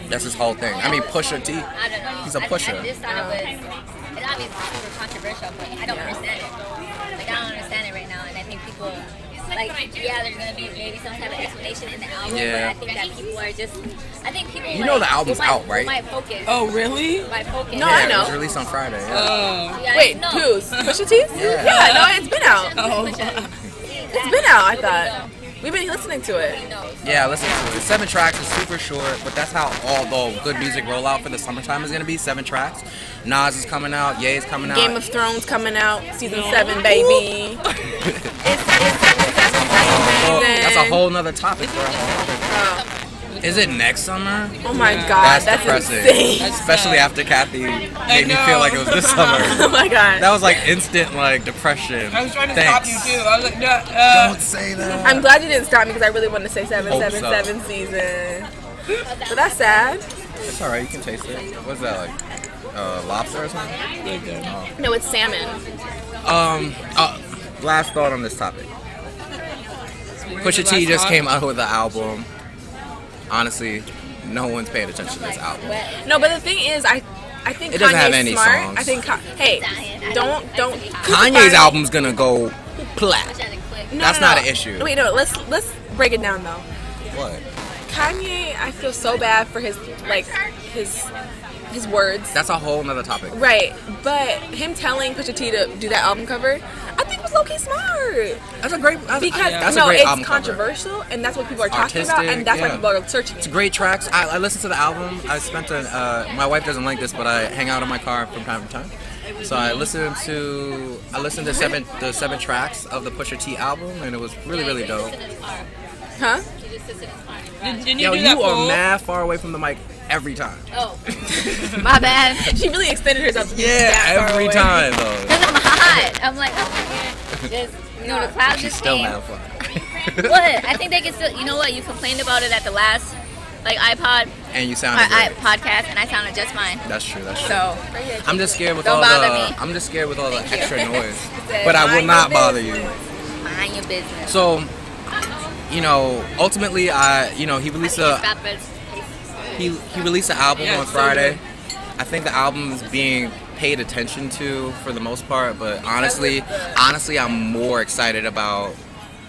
That's his whole thing. I mean, Pusha T. I don't know. He's a pusher. I just thought it was. It's obviously super controversial, but I don't understand it. Like I don't understand it right now, and I think people. Like, yeah, there's gonna be maybe some type of explanation in the album, but I think that people are just. I think people. You know the album's out, right? Might focus. Oh, really? Might focus. No, I It know. was released on Friday. Yeah. Yeah, Wait, no. who's? Pusha T's? Yeah. No, it's been out. Oh. It's been out, I thought. We've been listening to it. Yeah, listen to it. 7 tracks is super short, but that's how all the good music rollout for the summertime is gonna be. 7 tracks. Nas is coming out. Ye is coming out. Game of Thrones coming out, season 7, baby. That's a whole nother topic for a whole other. Is it next summer? Oh my god, that's depressing. insane. Especially after Kathy made me feel like it was this summer. Oh my god. That was like instant like depression. I was trying to Thanks. stop you too. I was like, no. Don't say that. I'm glad you didn't stop me because I really wanted to say 7, Hope 7, so. 7 season. But that's sad. It's alright, you can taste it. What's that like? Lobster or something? No, it's salmon. Last thought on this topic. Pusha T just came out with the album. Honestly, no one's paying attention to this album. No, but the thing is, I think It doesn't Kanye's have any smart. songs. I think, hey, don't. Kanye's album's gonna go plat. No, That's no, not no. an issue. Wait, no, let's break it down though. What? Kanye, I feel so bad for his words. That's a whole nother topic. Right, but him telling Pusha T to do that album cover, I think was low-key smart. That's a great. Because that's no, a great it's album cover. controversial, and that's what people are talking Artistic, about, and that's why yeah. people are searching It's it. great tracks. I listened to the album. I spent my wife doesn't like this, but I hang out in my car from time to time. So I listened to the 7 tracks of the Pusha T album, and it was really dope. Huh? Didn't you Yo, do that you are poll? mad far away from the mic every time. Oh, my bad. She really extended herself to be Yeah, that far every away. time though. Cause I'm hot. I'm like, I'm here. Just, the clouds She's just still came. mad far. What? I think they can still. You know what? You complained about it at the last, like iPod And you or sounded great. podcast, and I sounded just fine. That's true. So I'm just scared with Don't all bother the. me. I'm just scared with all the Thank you. extra noise. Said, But I will mind not your bother you. mind your business. So, ultimately, he released he released an album Yeah, on so Friday. I think the album is being paid attention to for the most part, but honestly, I'm more excited about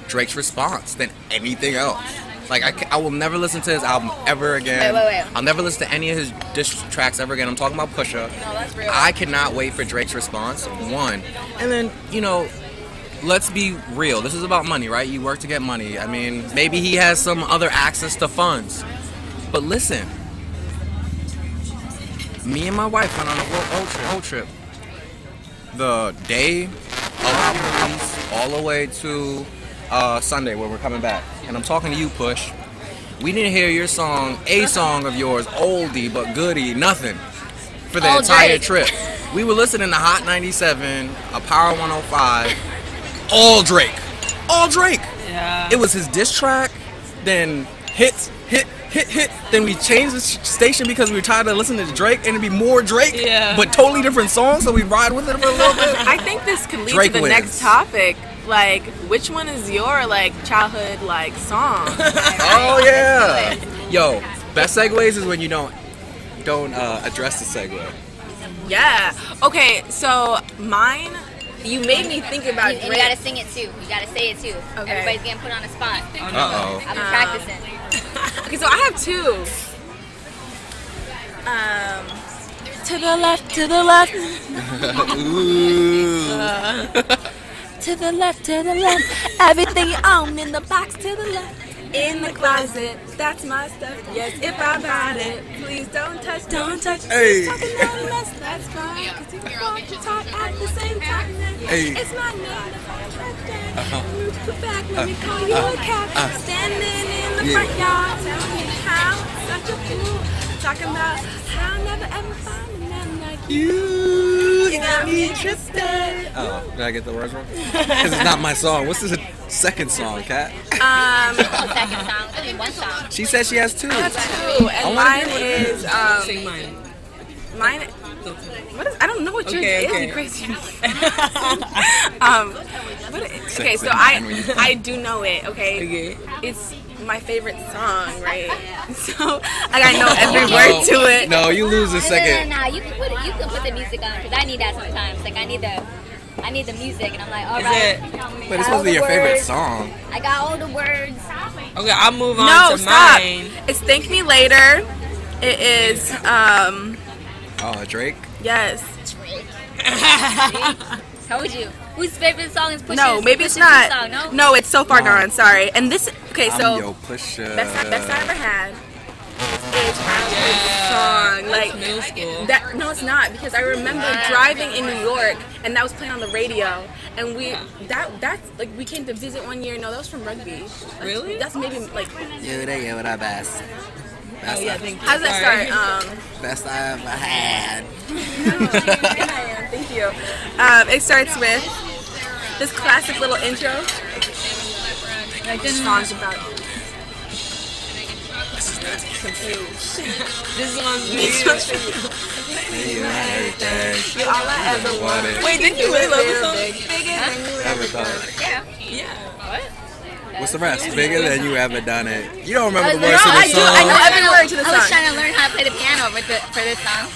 Drake's response than anything else. Like I will never listen to his album ever again. Wait. I'll never listen to any of his diss tracks ever again. I'm talking about Pusha. No, that's real. I cannot wait for Drake's response. One, and then let's be real. This is about money, right? You work to get money. I mean, maybe he has some other access to funds. But listen, me and my wife went on a road trip. The day of the release, all the way to Sunday where we're coming back. And I'm talking to you, Push. We didn't hear your song, a song of yours, oldie but goodie, nothing, for the All entire Drake. trip. We were listening to Hot 97, a Power 105, all Drake. All Drake. Yeah. It was his diss track, then hit. Then we changed the station because we were tired of listening to Drake, and it'd be more Drake, but totally different songs. So we ride with it for a little bit. I think this could lead Drake to the wins. next topic. Like, which one is your childhood song? Oh yeah. Yo, best segues is when you don't address the segue. Yeah. Okay, so mine. You made me think about And you Drake. gotta sing it too. You gotta say it too. Okay. Everybody's getting put on the spot. Uh oh. I've been practicing. Okay, so I have two. To the left, to the left. Ooh. To the left, everything you own in the box to the left. In the closet, that's my stuff. Yes, if I bought it, please don't touch. Hey. Talking about a mess, that's fine. Cause you can walk and talk at the same time. Hey. It's my name, move the back, let me call you a cat. Standing in the front yard, telling me how such a fool. Talking about how I never ever find a man like you. You got me interested. Oh, did I get the words wrong? Because it's not my song. What's the second song, Kat? Second song. I mean, one song. She said she has two. I have two, and mine is Sing mine. mine. What is? I don't know what yours is. You crazy. Okay, so I do know it. Okay, it's my favorite song, right? So I know every word to it. No, you lose a second. Nah, you can put the music on because I need that sometimes. Like I need the music, and I'm like, all right. But it's supposed to be your favorite song. I got all the words. Okay, I'll move on No, to stop. mine. It's Thank Me Later. It is Oh, Drake? yes. Told you. Whose favorite song is Pusha's? No, maybe it's Pusha's not. Song, no? No, it's So Far Gone. Sorry. And this. Okay, I'm so Yo Pusha. best I ever had. It's childhood song. Like Middle school. that. No, it's not because I remember driving in New York and that was playing on the radio. And that's like we came to visit one year. No, that was from rugby. Really? That's maybe like. You the give it our best. Oh yeah, thank you. How does that Sorry. start? Best I ever had. Thank you. It starts with this classic little intro. Like this song's about confused. This one's me. You All I ever wanted. Wait, didn't you really love this song? Bigger than you ever thought. Yeah. What's the rest? Bigger than you ever done it. You don't remember the No, words to I the do. I know song. every word to the I was song. trying to learn how to play the piano for this song.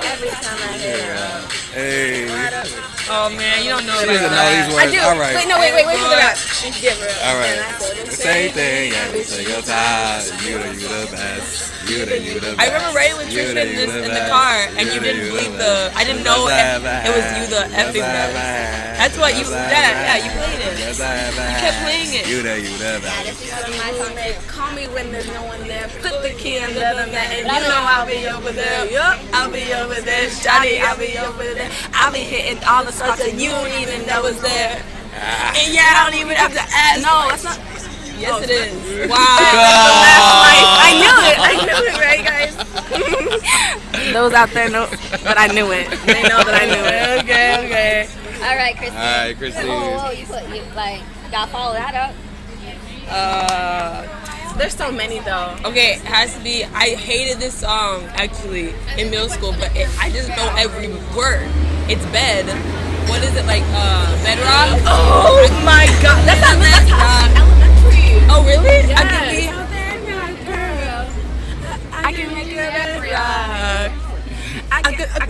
Every time I hear it. Hey. Oh man, you don't know She about doesn't know these that. words. I do. All right. Wait for the rap. All right. The same thing every single time. You the best. You the best. I remember writing with Tristan in the car, and you didn't believe the. I didn't know it was you the effing best. That's what you. Yeah, you played it. You kept playing it. You the best. Call me when there's no one there. Put the key in the mat, and you know I'll be over there. Yup, I'll be over there. Johnny, I'll be over there. I'll be hitting all the spots that you don't even know is there. And yeah, I don't even have to ask. No, that's not. Yes, it is. Wow. I knew it, right, guys? Those out there know that I knew it. They know that I knew it. Okay. All right, Christine. All right, Christine. Whoa, you gotta follow that up. There's so many though. Okay, it has to be. I hated this song actually in middle school, but I just know every word. It's bed. What is it like? Bedrock. Oh my God, that's how elementary. Oh really? Yes. I can be. I can make your bed rock. I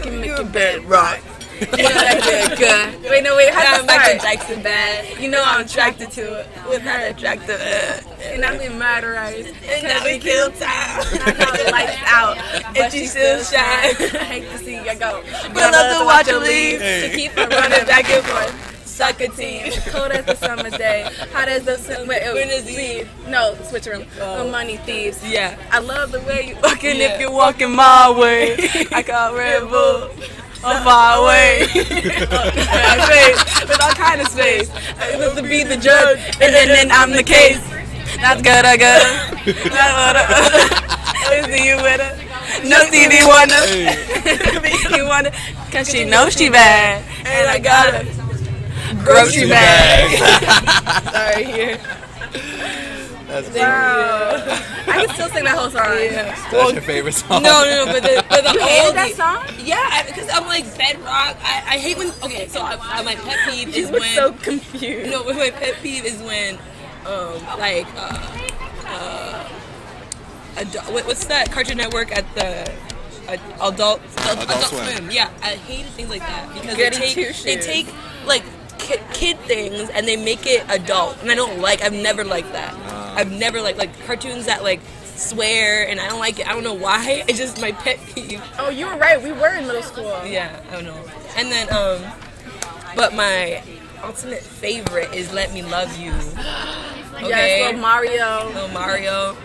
can make your bed rock. Good. Wait, how does that Michael start? Jackson bad. You know I'm attracted to it. With that attractive, and I be murderized, and I be killed time. And I know the lights out, but you still shine. I hate to see you go, but I love to watch you leave. To keep on running back and forth. Suck a team. Cold as the summer day. Hot as the winter's eve. No, switch around. Money thieves. Yeah. I love the way you walking if you're walking my way. I got Red Bull. Far away. With all kind of space. I love to be the judge, and then I'm the case. That's good. Always do you with her. No Stevie Wonder. Stevie Wonder. Cause she knows she bad. And I got her. Grocery bag. Sorry, here. That's I can still sing that whole song. Yeah. That's your favorite song? No, but the You whole hated that song? Yeah, because I'm like bedrock. I hate when. Okay, so my pet peeve is You look when. so confused. No, my pet peeve is when, what's that Cartoon Network at the Adult Swim? Yeah, I hated things like that because they take like kid things and they make it adult, and I've never liked that. I've never liked cartoons that like swear, and I don't like it. I don't know why. It's just my pet peeve. Oh, you were right. We were in middle school. Yeah, I don't know. And then but my ultimate favorite is "Let Me Love You." Okay? Yes, little Mario. Little Mario.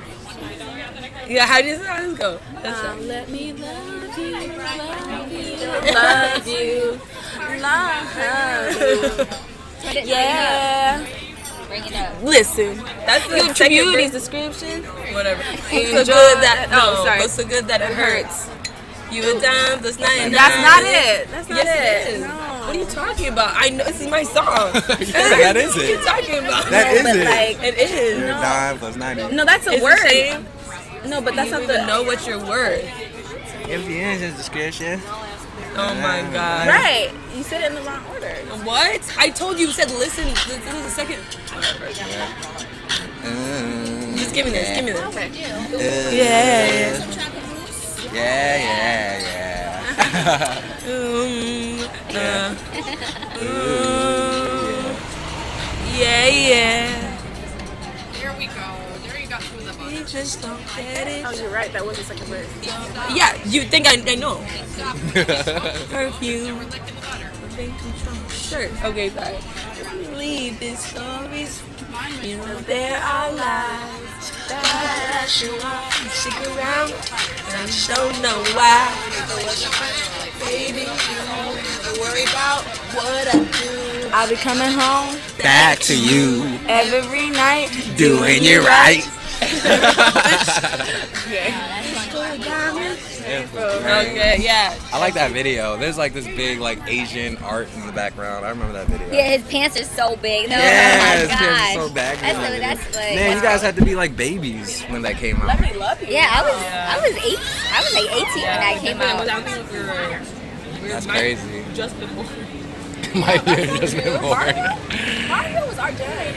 Yeah, how does this go? Let me love you, love you, love you. Yeah. Bring it up. Listen, that's the You second beauty's verse. description. Whatever. So Enjoy good that. that- No, sorry. but so good that it hurts. You a dime plus 99. That's not it. That's not Yes, it is. No. What are you talking about? I know this is my song. That is What are you it. talking about? That is but it. like, It is. You're 9 plus 90. no, that's a It's word. the same. No, but that's You not don't even the. know what you're worth. If you use his description. Oh my god. Right. You said it in the wrong order. What? I told you. You said listen. This is the second. Whatever. Just give me this. Give me this. Okay. Yeah. Yeah. Yeah. Here we go. There you got through the button. You just don't get it. Oh, you're right. That was the second verse. Yeah, you think I know. Perfume. Sure. Okay, sorry. Leave these stories. You know there are lies that you want to stick around. And I don't know why. Baby, don't worry about what I do. I'll be coming home Back to you, every night. doing you right. Okay, yeah. I like that video. There's like this big like Asian art in the background. I remember that video. Yeah, his pants are so big. No, Yeah, oh his my pants gosh. are so baggy in that That's video. like. Man, you guys had to be like babies when that came out. Let me love you. Yeah, I was like 18 when that came out. That's crazy. Just before. My year just been born. Mario was our dad.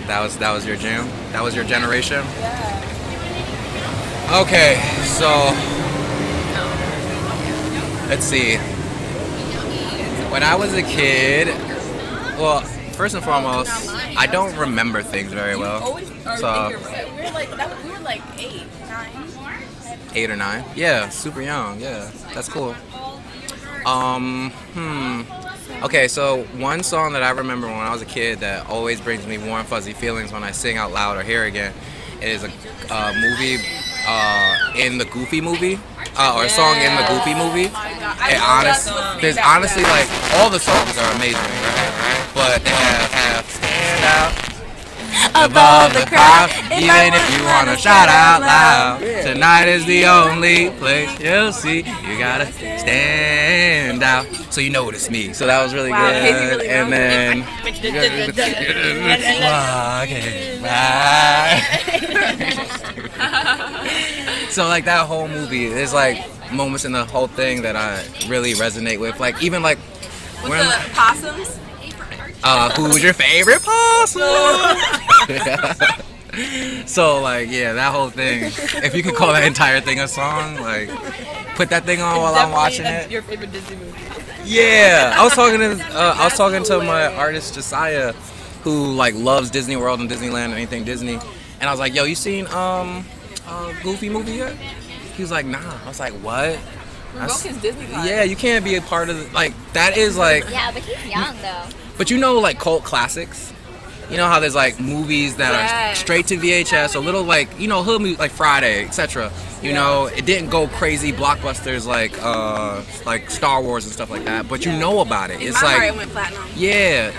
That was your jam? That was your generation? Yeah. Okay, so let's see. When I was a kid, well, first and foremost, I don't remember things very well. Always are So- bigger, right? We were like 8, 9. 8 or 9. Yeah, super young. Yeah, that's cool. Okay, so one song that I remember when I was a kid that always brings me warm, fuzzy feelings when I sing out loud or hear again is a movie in the Goofy movie, or a song in the Goofy movie. There's honestly like all the songs are amazing, right? But they have stand out above the crowd, even if you wanna shout out loud. Tonight is the only place you'll see. You gotta stand out, so you know it's me. So that was really Wow, Casey good. really And then walking by. So like that whole movie, there's like moments in the whole thing that I really resonate with. Like even like when The possums. who's your favorite possum? So like yeah, that whole thing. If you could call that entire thing a song, like put that thing on while I'm watching it. Your favorite Disney movie? Yeah, I was talking to my artist Josiah, who like loves Disney World and Disneyland and anything Disney, and I was like, yo, you seen Goofy movie yet? He was like, nah. I was like, what? Revoke his Disney card. Yeah, you can't be a part of like that is like. Yeah, but he's young though. But you know, like cult classics. You know how there's like movies that are straight to VHS, or little like hood movies like Friday, etc. You know, it didn't go crazy blockbusters like Star Wars and stuff like that. But you know about it. It's My like Mario went platinum. yeah,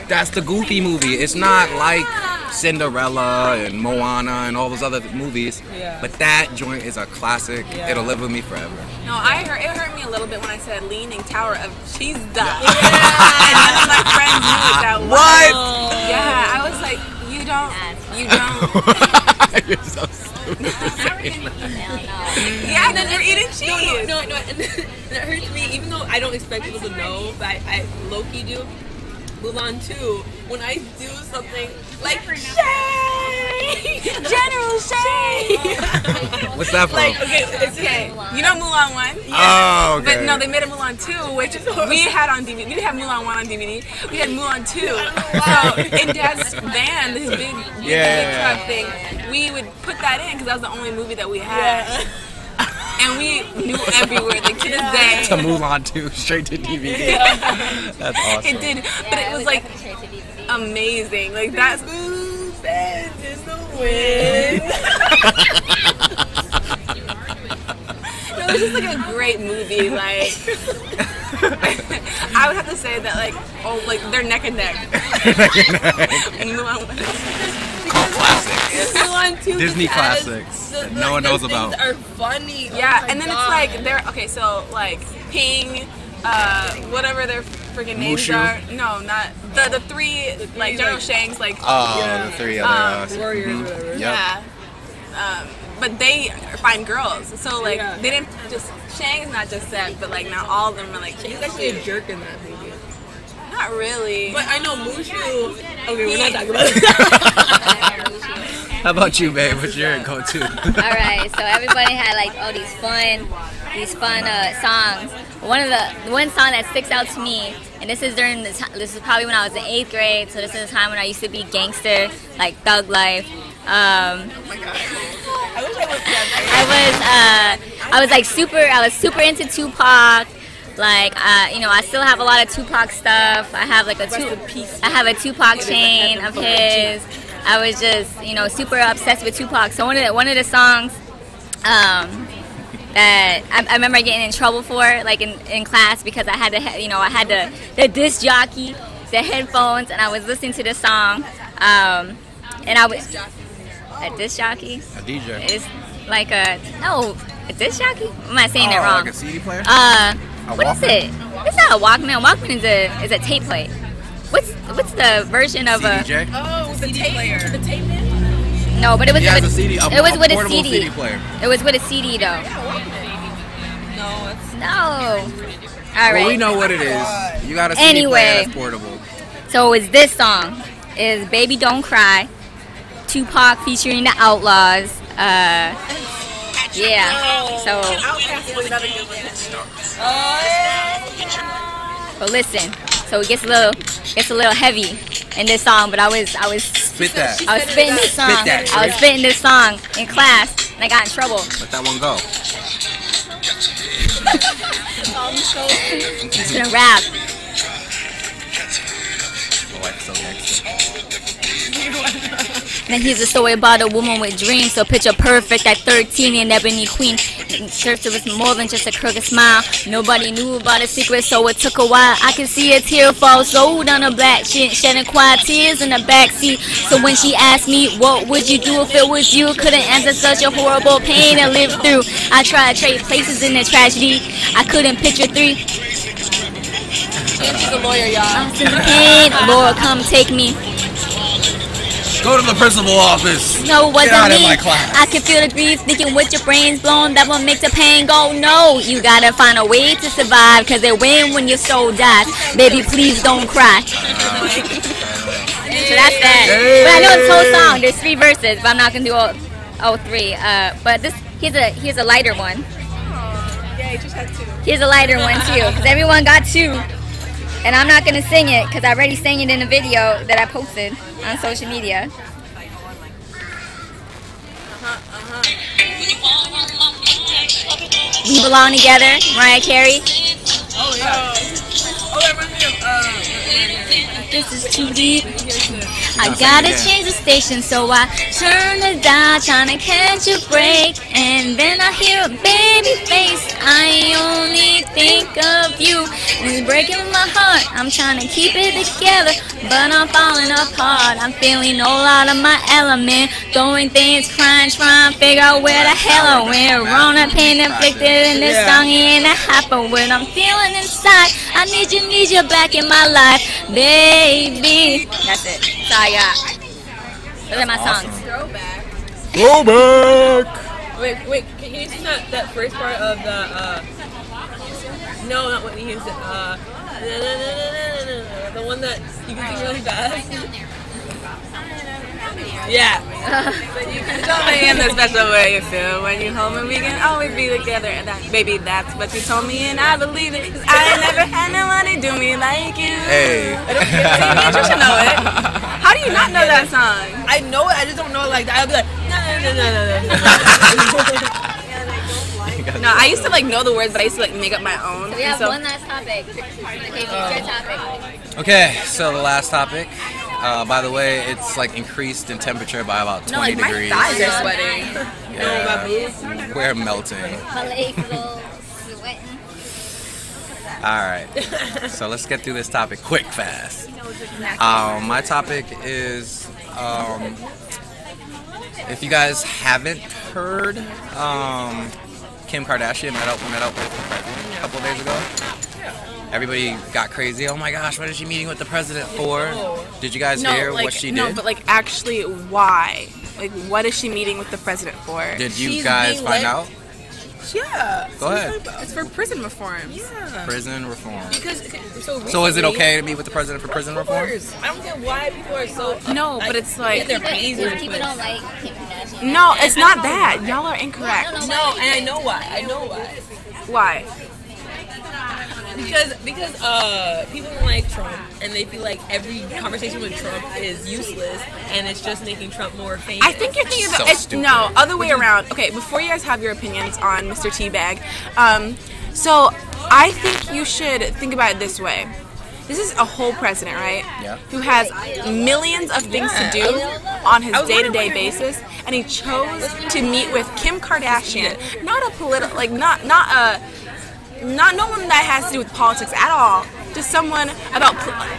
that's the Goofy movie. It's not like Cinderella and Moana and all those other movies. Yeah. But that joint is a classic. It'll live with me forever. No, it hurt me a little bit when I said Leaning Tower of Cheese Dust. And none of my friends knew that. What? Yeah, I was like, you don't. You're so stupid. Yeah, and then we're eating cheese. No, and it hurts me, even though I don't expect people to know, but I low-key do. Mulan 2 when I do something like Shay! General Shay! What's that from? Like, okay, it's Okay, you know Mulan 1? Oh, okay. But no, they made a Mulan 2, which we had on DVD. We didn't have Mulan 1 on DVD. We had Mulan 2. So in Dad's van, his big truck thing, we would put that in because that was the only movie that we had. And we knew every word, like to this day. To Mulan 2, straight to DVD. That's awesome. It did, but it was like amazing. Like that's Bend in the wind. it was just like a great movie. Like I would have to say that like they're neck and neck. Classics. Mulan 2 Disney just has classics that no one knows about. Are funny. Yeah, Oh and then my it's God. like they're okay. So like Ping, whatever their freaking names Mushu? are. No, not the three like General Shang's like. The three other Warriors or whatever. Yep. Yeah. But they find girls, so like they didn't just Shang is not just sex, but like now all of them are like. He's actually a jerk in that movie. Not really. But I know Mushu. Okay, we're not talking about it. How about you, babe? What's your go-to? All right, so everybody had like all these fun songs. One song that sticks out to me, and this is during the time. This is probably when I was in 8th grade. So this is the time when I used to be gangster, like thug life. I was super into Tupac. Like I still have a lot of Tupac stuff. I have like a Tupac chain of his. I was just super obsessed with Tupac. So one of the songs that I remember getting in trouble for, like in class, because I had the disc jockey, the headphones, and I was listening to the song, and I was a disc jockey. A DJ. It's like a disc jockey. Am I saying that wrong? Like a CD player? What is it? It's not a Walkman. Walkman is a tape plate. What's the version of CDJ? Oh, the tape player. The tape man? No, but it was Yeah, with it's a CD. it was with a portable CD. CD player. It was with a CD though. No, it's No. All right. Well, we know what it is. You got a CD Anyway. player that's portable. So it's this song. Is Baby Don't Cry. Tupac featuring the Outlaws. Yeah. So but listen. So it gets a little heavy in this song, but I was Spit that. I was spitting this song. Spit that, I was spitting this song in class, and I got in trouble. Let that one go. It's gonna rap. My wife's so gangster. Then here's a story about a woman with dreams. So picture perfect at 13 and ebony queen. In search of more than just a crooked smile. Nobody knew about a secret, so it took a while. I could see a tear fall slow down her black chin, shedding quiet tears in the backseat. So when she asked me, what would you do if it was you? Couldn't answer such a horrible pain to live through. I tried to trade places in the tragedy. I couldn't picture three. and she's a lawyer, y'all. I'm in pain. Lord, come take me. Go to the principal office. No, it wasn't Get out of me. my class. I can feel the grief thinking with your brains blown. That will make the pain go. No, you gotta find a way to survive. Cause they win when your soul dies. Baby, please don't cry. So that's that. But I know this whole song. There's 3 verses, but I'm not gonna do all 3. But here's a lighter one. Yeah, you just had 2. Here's a lighter one too. Cause everyone got 2. And I'm not gonna sing it because I already sang it in a video that I posted on social media. We belong together, Mariah Carey. Oh, yeah. Oh, that reminds me of, This is too deep. I gotta change the station, so I turn the dial, trying to catch a break. And then I hear a baby face. I only think of you. It's breaking my heart. I'm trying to keep it together, but I'm falling apart. I'm feeling all out of my element, throwing things, crying, trying to figure out where the hell I went wrong. The pain inflicted in this song ain't happen when I'm feeling inside. I need you back in my life, baby. That's it. That's all I got. Those are my songs. Throwback. Go back. wait, can you sing that first part of the, no, not Whitney Houston, The one that you can sing really fast. Yeah. Told me in the special way you feel when you hold me, we can always be together. And that, baby, that's what you told me, and I believe it. 'Cause I ain't never had nobody do me like you. Hey. You should know it. How do you not know that song? I know it. I just don't know it like that. I'll be like, no. No, I used to like know the words, but I used to like make up my own. So we have So- one last topic. Okay, what's your topic? Okay, so the last topic. By the way, it's like increased in temperature by about 20 No, like my degrees. thighs are sweating. Yeah, we're melting. My legs a little sweating. All right, so let's get through this topic quick, fast. My topic is, if you guys haven't heard, Kim Kardashian met up with the president a couple of days ago. Everybody got crazy. Oh my gosh, what is she meeting with the president for? Did you guys hear what she did? No, but like actually, why? Like, what is she meeting with the president for? Did you She's guys being find led- out? Yeah. Go ahead. It's for prison reforms. Yeah. Prison reform. Because So is it okay to meet with the president for prison Of reform? course. I don't get why people are so. No, but it's like- they're praising her People twist. don't like Kim Kardashian. No, it's not that. Y'all are incorrect. I don't know No, and I know why. I know why. Why? Because people don't like Trump and they feel like every conversation with Trump is useless and it's just making Trump more famous. I think you're thinking So about it's stupid. no other way around. Okay, before you guys have your opinions on Mr. Teabag, so I think you should think about it this way. This is a whole president, right? Yeah. Who has millions of things to do on his I was wondering day-to-day why- basis, and he chose to meet with Kim Kardashian, not a political, like not no one that has to do with politics at all. Just someone about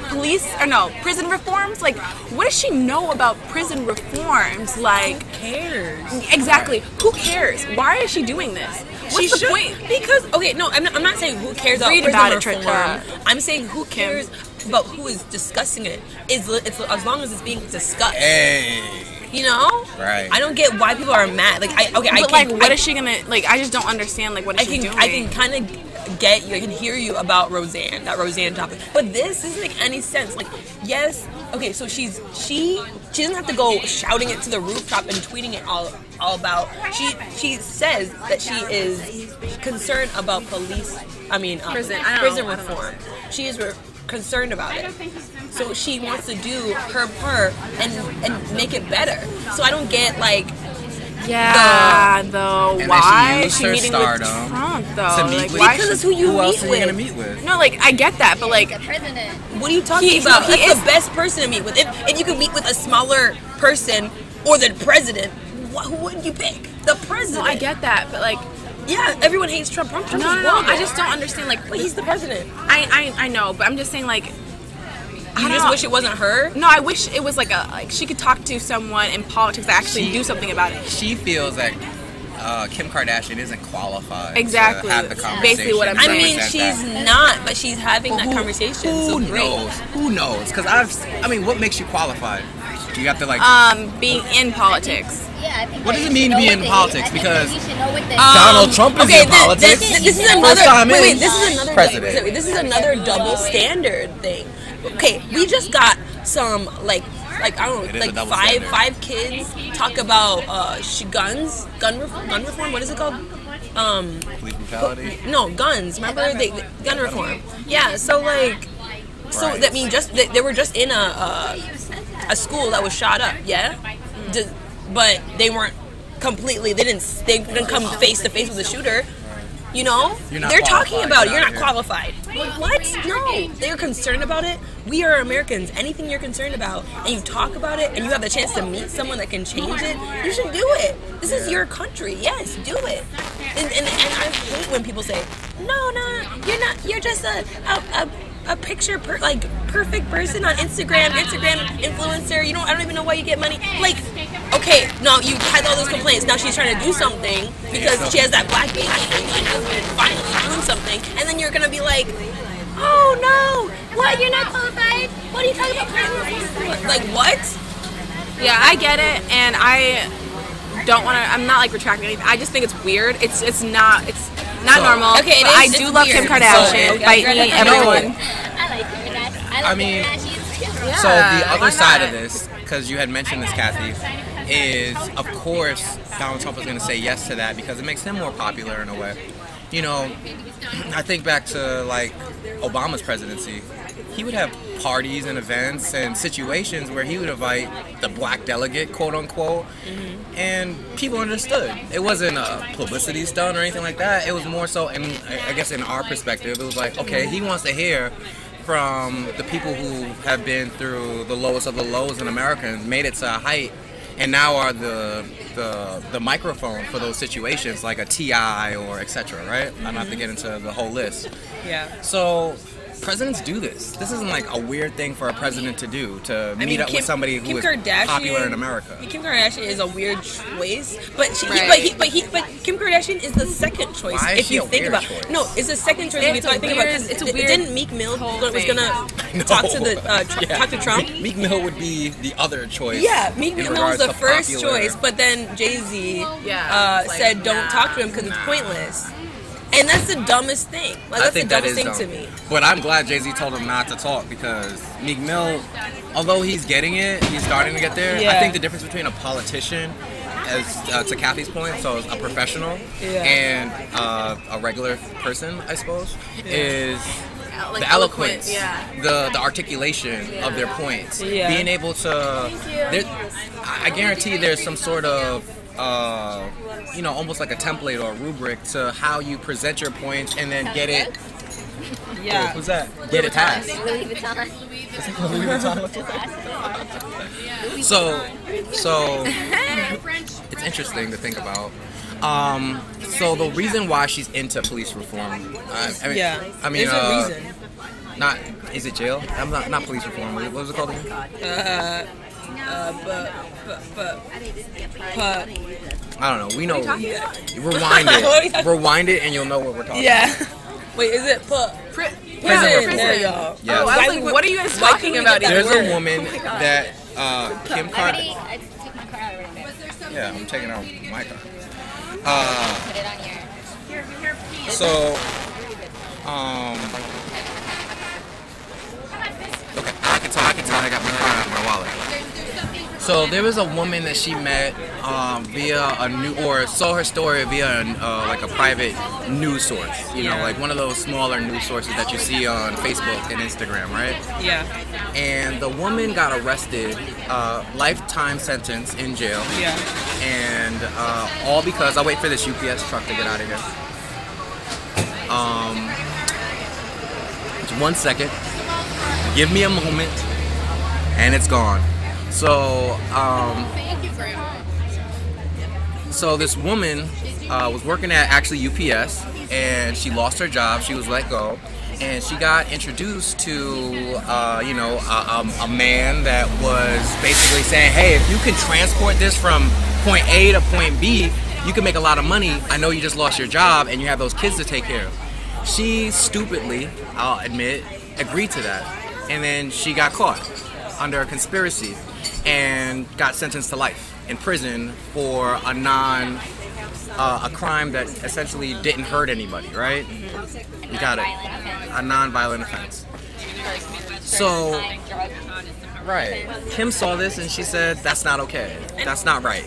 police or no prison reforms. Like, what does she know about prison reforms? Like, Who cares? exactly. Who cares? Why is she doing this? What's the point? Because okay, no, I'm not saying who cares about Read prison about it, reform. I'm saying who cares about who is discussing it. It's as long as it's being discussed. Hey. You know? Right. I don't get why people are mad. Like What is she gonna like? I just don't understand. Like, what is she doing? I can kind of get you. I can hear you about Roseanne, that Roseanne topic. But this doesn't make any sense. Like, yes, okay, so she doesn't have to go shouting it to the rooftop and tweeting it all about. She says that she is concerned about prison reform. She is concerned about it. So she wants to do her part and make it better. So I don't get like though. And Why then is she she used her meeting with stardom Trump though? to meet Like, with- why because should- it's who you Who meet else are you with. gonna meet with? no, like I get that, but like The president. What are you talking He's- about? he That's is- the best person to meet with. If you could meet with a smaller person or the president, who would you pick? The president. no, I get that, but like Yeah, everyone hates Trump. Trump is no, horrible. I just don't understand. Like, But he's the president. I know, but I'm just saying like. You just wish it wasn't her. No, I wish it was like she could talk to someone in politics that actually do something about it. She feels like Kim Kardashian isn't qualified Exactly. to have the That's conversation. basically what I'm I saying. mean, she's not, but she's having that conversation. Who So great. knows? Who knows? Because I mean, what makes you qualified? You have to like. Being in politics. Yeah, I think What that does you it mean should to be know in what politics? I think Because that you should know what the Donald Trump is in politics. This is First another. time Wait, in. this is another. President. This is another double standard thing. Okay, we just got some like I don't It know, is a like double five standard. kids talk about gun reform. What is it called? Police brutality. No, guns. Remember gun reform? Yeah. So like, so Right. that mean they were just in a school that was shot up. Yeah, but they weren't completely. They didn't come face to face with the shooter. You know, You're not they're talking qualified. about it. You're You're not not qualified. Like, what? No, they're concerned about it. We are Americans. Anything you're concerned about, and you talk about it, and you have the chance to meet someone that can change it, you should do it. This is your country. Yes, do it. And I hate when people say, no, you're not. You're just a picture perfect person on Instagram influencer. I don't even know why you get money. Like, okay, no, you had all those complaints. Now she's trying to do something because she has that black baby and finally doing something. And then you're gonna be like, oh no, what? You're not qualified? What are you talking about? Like what? Yeah, I get it, and I don't want to. I'm not like retracting anything. I just think it's weird. It's not normal. Okay, it but is, I do it's love weird. Kim Kardashian. So, Fight me, everyone. I mean, so the other side of this, because you had mentioned this, Cathy, is of course Donald Trump is going to say yes to that because it makes him more popular in a way. You know, I think back to like Obama's presidency. He would have parties and events and situations where he would invite the black delegate, quote unquote, and people understood. It wasn't a publicity stunt or anything like that. It was more so, and I guess in our perspective, it was like, okay, he wants to hear from the people who have been through the lowest of the lows in America and made it to a height, and now are the microphone for those situations, like a TI or etc. Right? I'm not to get into the whole list. Yeah. So presidents do this. This isn't like a weird thing for a president to do, to meet up with somebody who is popular in America. Kim Kardashian is a weird choice, but Kim Kardashian is the second choice. Why is if she you a think weird about choice? no, it's a second choice. If you think about it. It's a weird. Didn't Meek Mill was gonna No. talk to the talk to Trump? Meek Mill would be the other choice. Yeah, Meek Mill was the first popular choice, but then Jay-Z Yeah, said don't talk to him because it's pointless. And that's the dumbest thing. Like, I that's think the that dumbest is thing dumb. to me. But I'm glad Jay-Z told him not to talk because Meek Mill, although he's getting it, he's starting to get there. Yeah. I think the difference between a politician, as to Cathy's point, so a professional, and a regular person, I suppose, is Like the eloquence, yeah. the articulation of their points, Yeah. being able to. I guarantee there's some sort of. You know, almost like a template or a rubric to how you present your points and then get it. Yeah. Who's that? Get it passed. Louis Vuitton. So it's interesting to think about. So the reason why she's into police reform, I mean, there's a reason. not is it jail? I'm not police reform. What was it called again? I don't know. We know. Rewind it, and you'll know what we're talking Yeah. Wait, is it prison? reform. There you go. Yes. Oh, I was like, what are you guys talking about? There's here? a woman that Kim Kardashian. I took my car out already. Yeah, I'm taking out my car. Put it on your. So, okay, I can tell I got my car out of my wallet. So there was a woman that she met via saw her story via like a private news source. You know, like one of those smaller news sources that you see on Facebook and Instagram, right? Yeah. And the woman got arrested, lifetime sentence in jail. Yeah. And all because I'll wait for this UPS truck to get out of here. Just 1 second. Give me a moment, and it's gone. So, so this woman was working at actually UPS, and she lost her job. She was let go, and she got introduced to, you know, a man that was basically saying, "Hey, if you can transport this from point A to point B, you can make a lot of money. I know you just lost your job, and you have those kids to take care of." She stupidly, I'll admit, agreed to that, and then she got caught under a conspiracy and got sentenced to life in prison for a crime that essentially didn't hurt anybody, right? You got it. A non-violent offense. So, right. Kim saw this and she said, that's not okay. That's not right.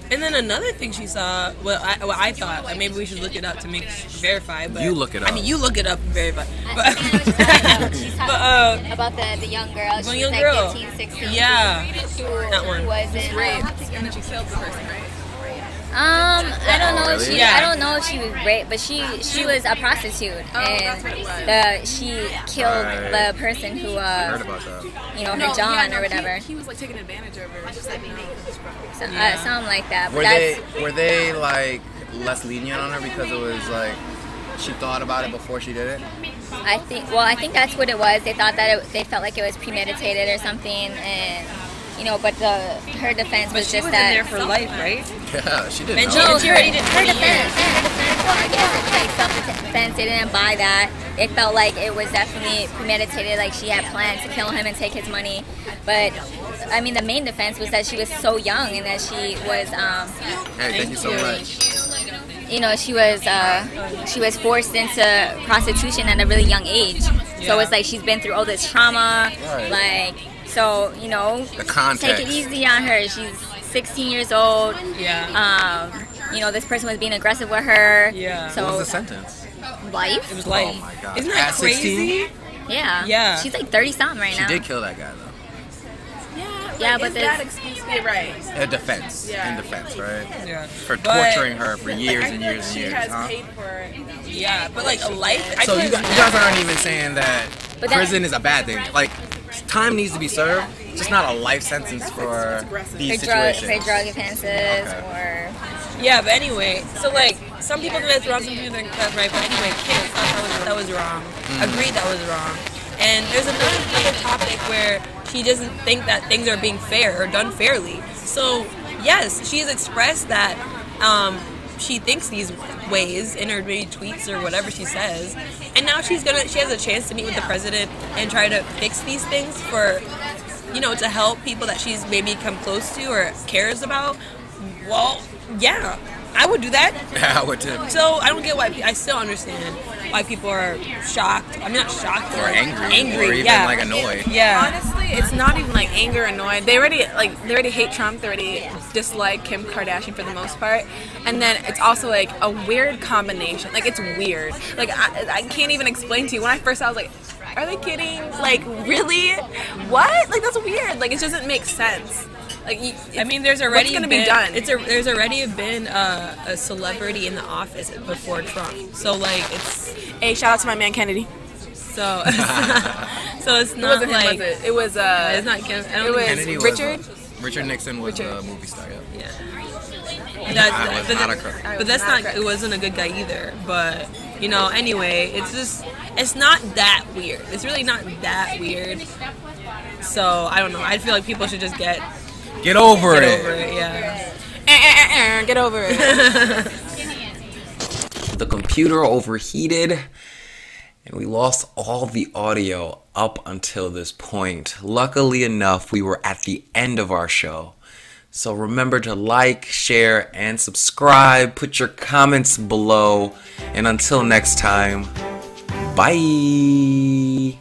And then another thing she saw, I thought, like, maybe we should look it up to verify. But You look it up. I mean, you look it up and verify. She's talking about the young girl. She's young like girl. 15, 16. Yeah. Who That one. was in Raped, and then she killed the person, right? I don't know if really? she Yeah. I don't know if she was raped, but she was a prostitute, that's what it was. she killed the person who I heard about that. you know, her John or whatever. He was like taking advantage of her. She's like, Something like that. But Were they like less lenient on her because it was like she thought about it before she did it? I think that's what it was. They thought that they felt like it was premeditated or something, and you know, but her defense was She just was that. in there for life, right? Yeah, she didn't And know. she already did Her 20 defense, years. I guess it was like self-defense. They didn't buy that. It felt like it was definitely premeditated, like she had plans to kill him and take his money. But I mean, the main defense was that she was so young and that she was, Hey, thank you so much. you know, she was forced into prostitution at a really young age. So it's like she's been through all this trauma. Right. Like, so, you know, The context. take it easy on her. She's 16 years old. Yeah. You know, this person was being aggressive with her. Yeah. So What was the sentence? life. It was like, Oh my God. isn't that At crazy? 16? Yeah. Yeah. She's like 30 something right She now. did kill that guy though. Yeah, but is there's- that excuse me right? In defense. Yeah. In defense, right? Yeah. For But- torturing her for years I and feel like years and she years. has Huh? paid for it. Yeah, but like a life. I So you could've guys aren't even saying that But that- prison is a bad thing. Like, time needs to be served, just not a life sentence for these For drug situations. offenses Okay. or Yeah, but anyway, so like some people think that's wrong, some people think that's right. But anyway, kids thought that was wrong. Agreed that was wrong. And there's another topic where she doesn't think that things are being fair or done fairly. So yes, she has expressed that she thinks these ways in her maybe tweets or whatever she says. And now she has a chance to meet with the president and try to fix these things for, you know, to help people that she's maybe come close to or cares about. Well, yeah, I would do that. Yeah, I would too. So I don't get why. I still understand why people are shocked. I'm not shocked Or angry. Angry, Or even yeah. like annoyed. Yeah. Honestly, it's not even like anger, annoyed. They already hate Trump. They already dislike Kim Kardashian for the most part. And then it's also like a weird combination. Like it's weird. Like I can't even explain to you. When I first saw it, I was like, are they kidding? Like really? What? Like that's weird. Like it doesn't make sense. Like I mean, there's already what's gonna been, be done? There's already been a celebrity in the office before Trump. So like it's Hey, shout out to my man Kennedy. so so it's It not wasn't like him, was it? It was it's not. I don't it was think Kennedy Richard. Richard Nixon was Richard. a movie star. Yeah. Yeah. I was not a crook. But that's not. It wasn't a good guy either. But you know, anyway, it's not that weird. It's really not that weird. So I don't know. I feel like people should just get Get over over it. it. Yeah. Get over it. The computer overheated and we lost all the audio up until this point. Luckily enough, we were at the end of our show. So remember to like, share, and subscribe. Put your comments below. And until next time, bye.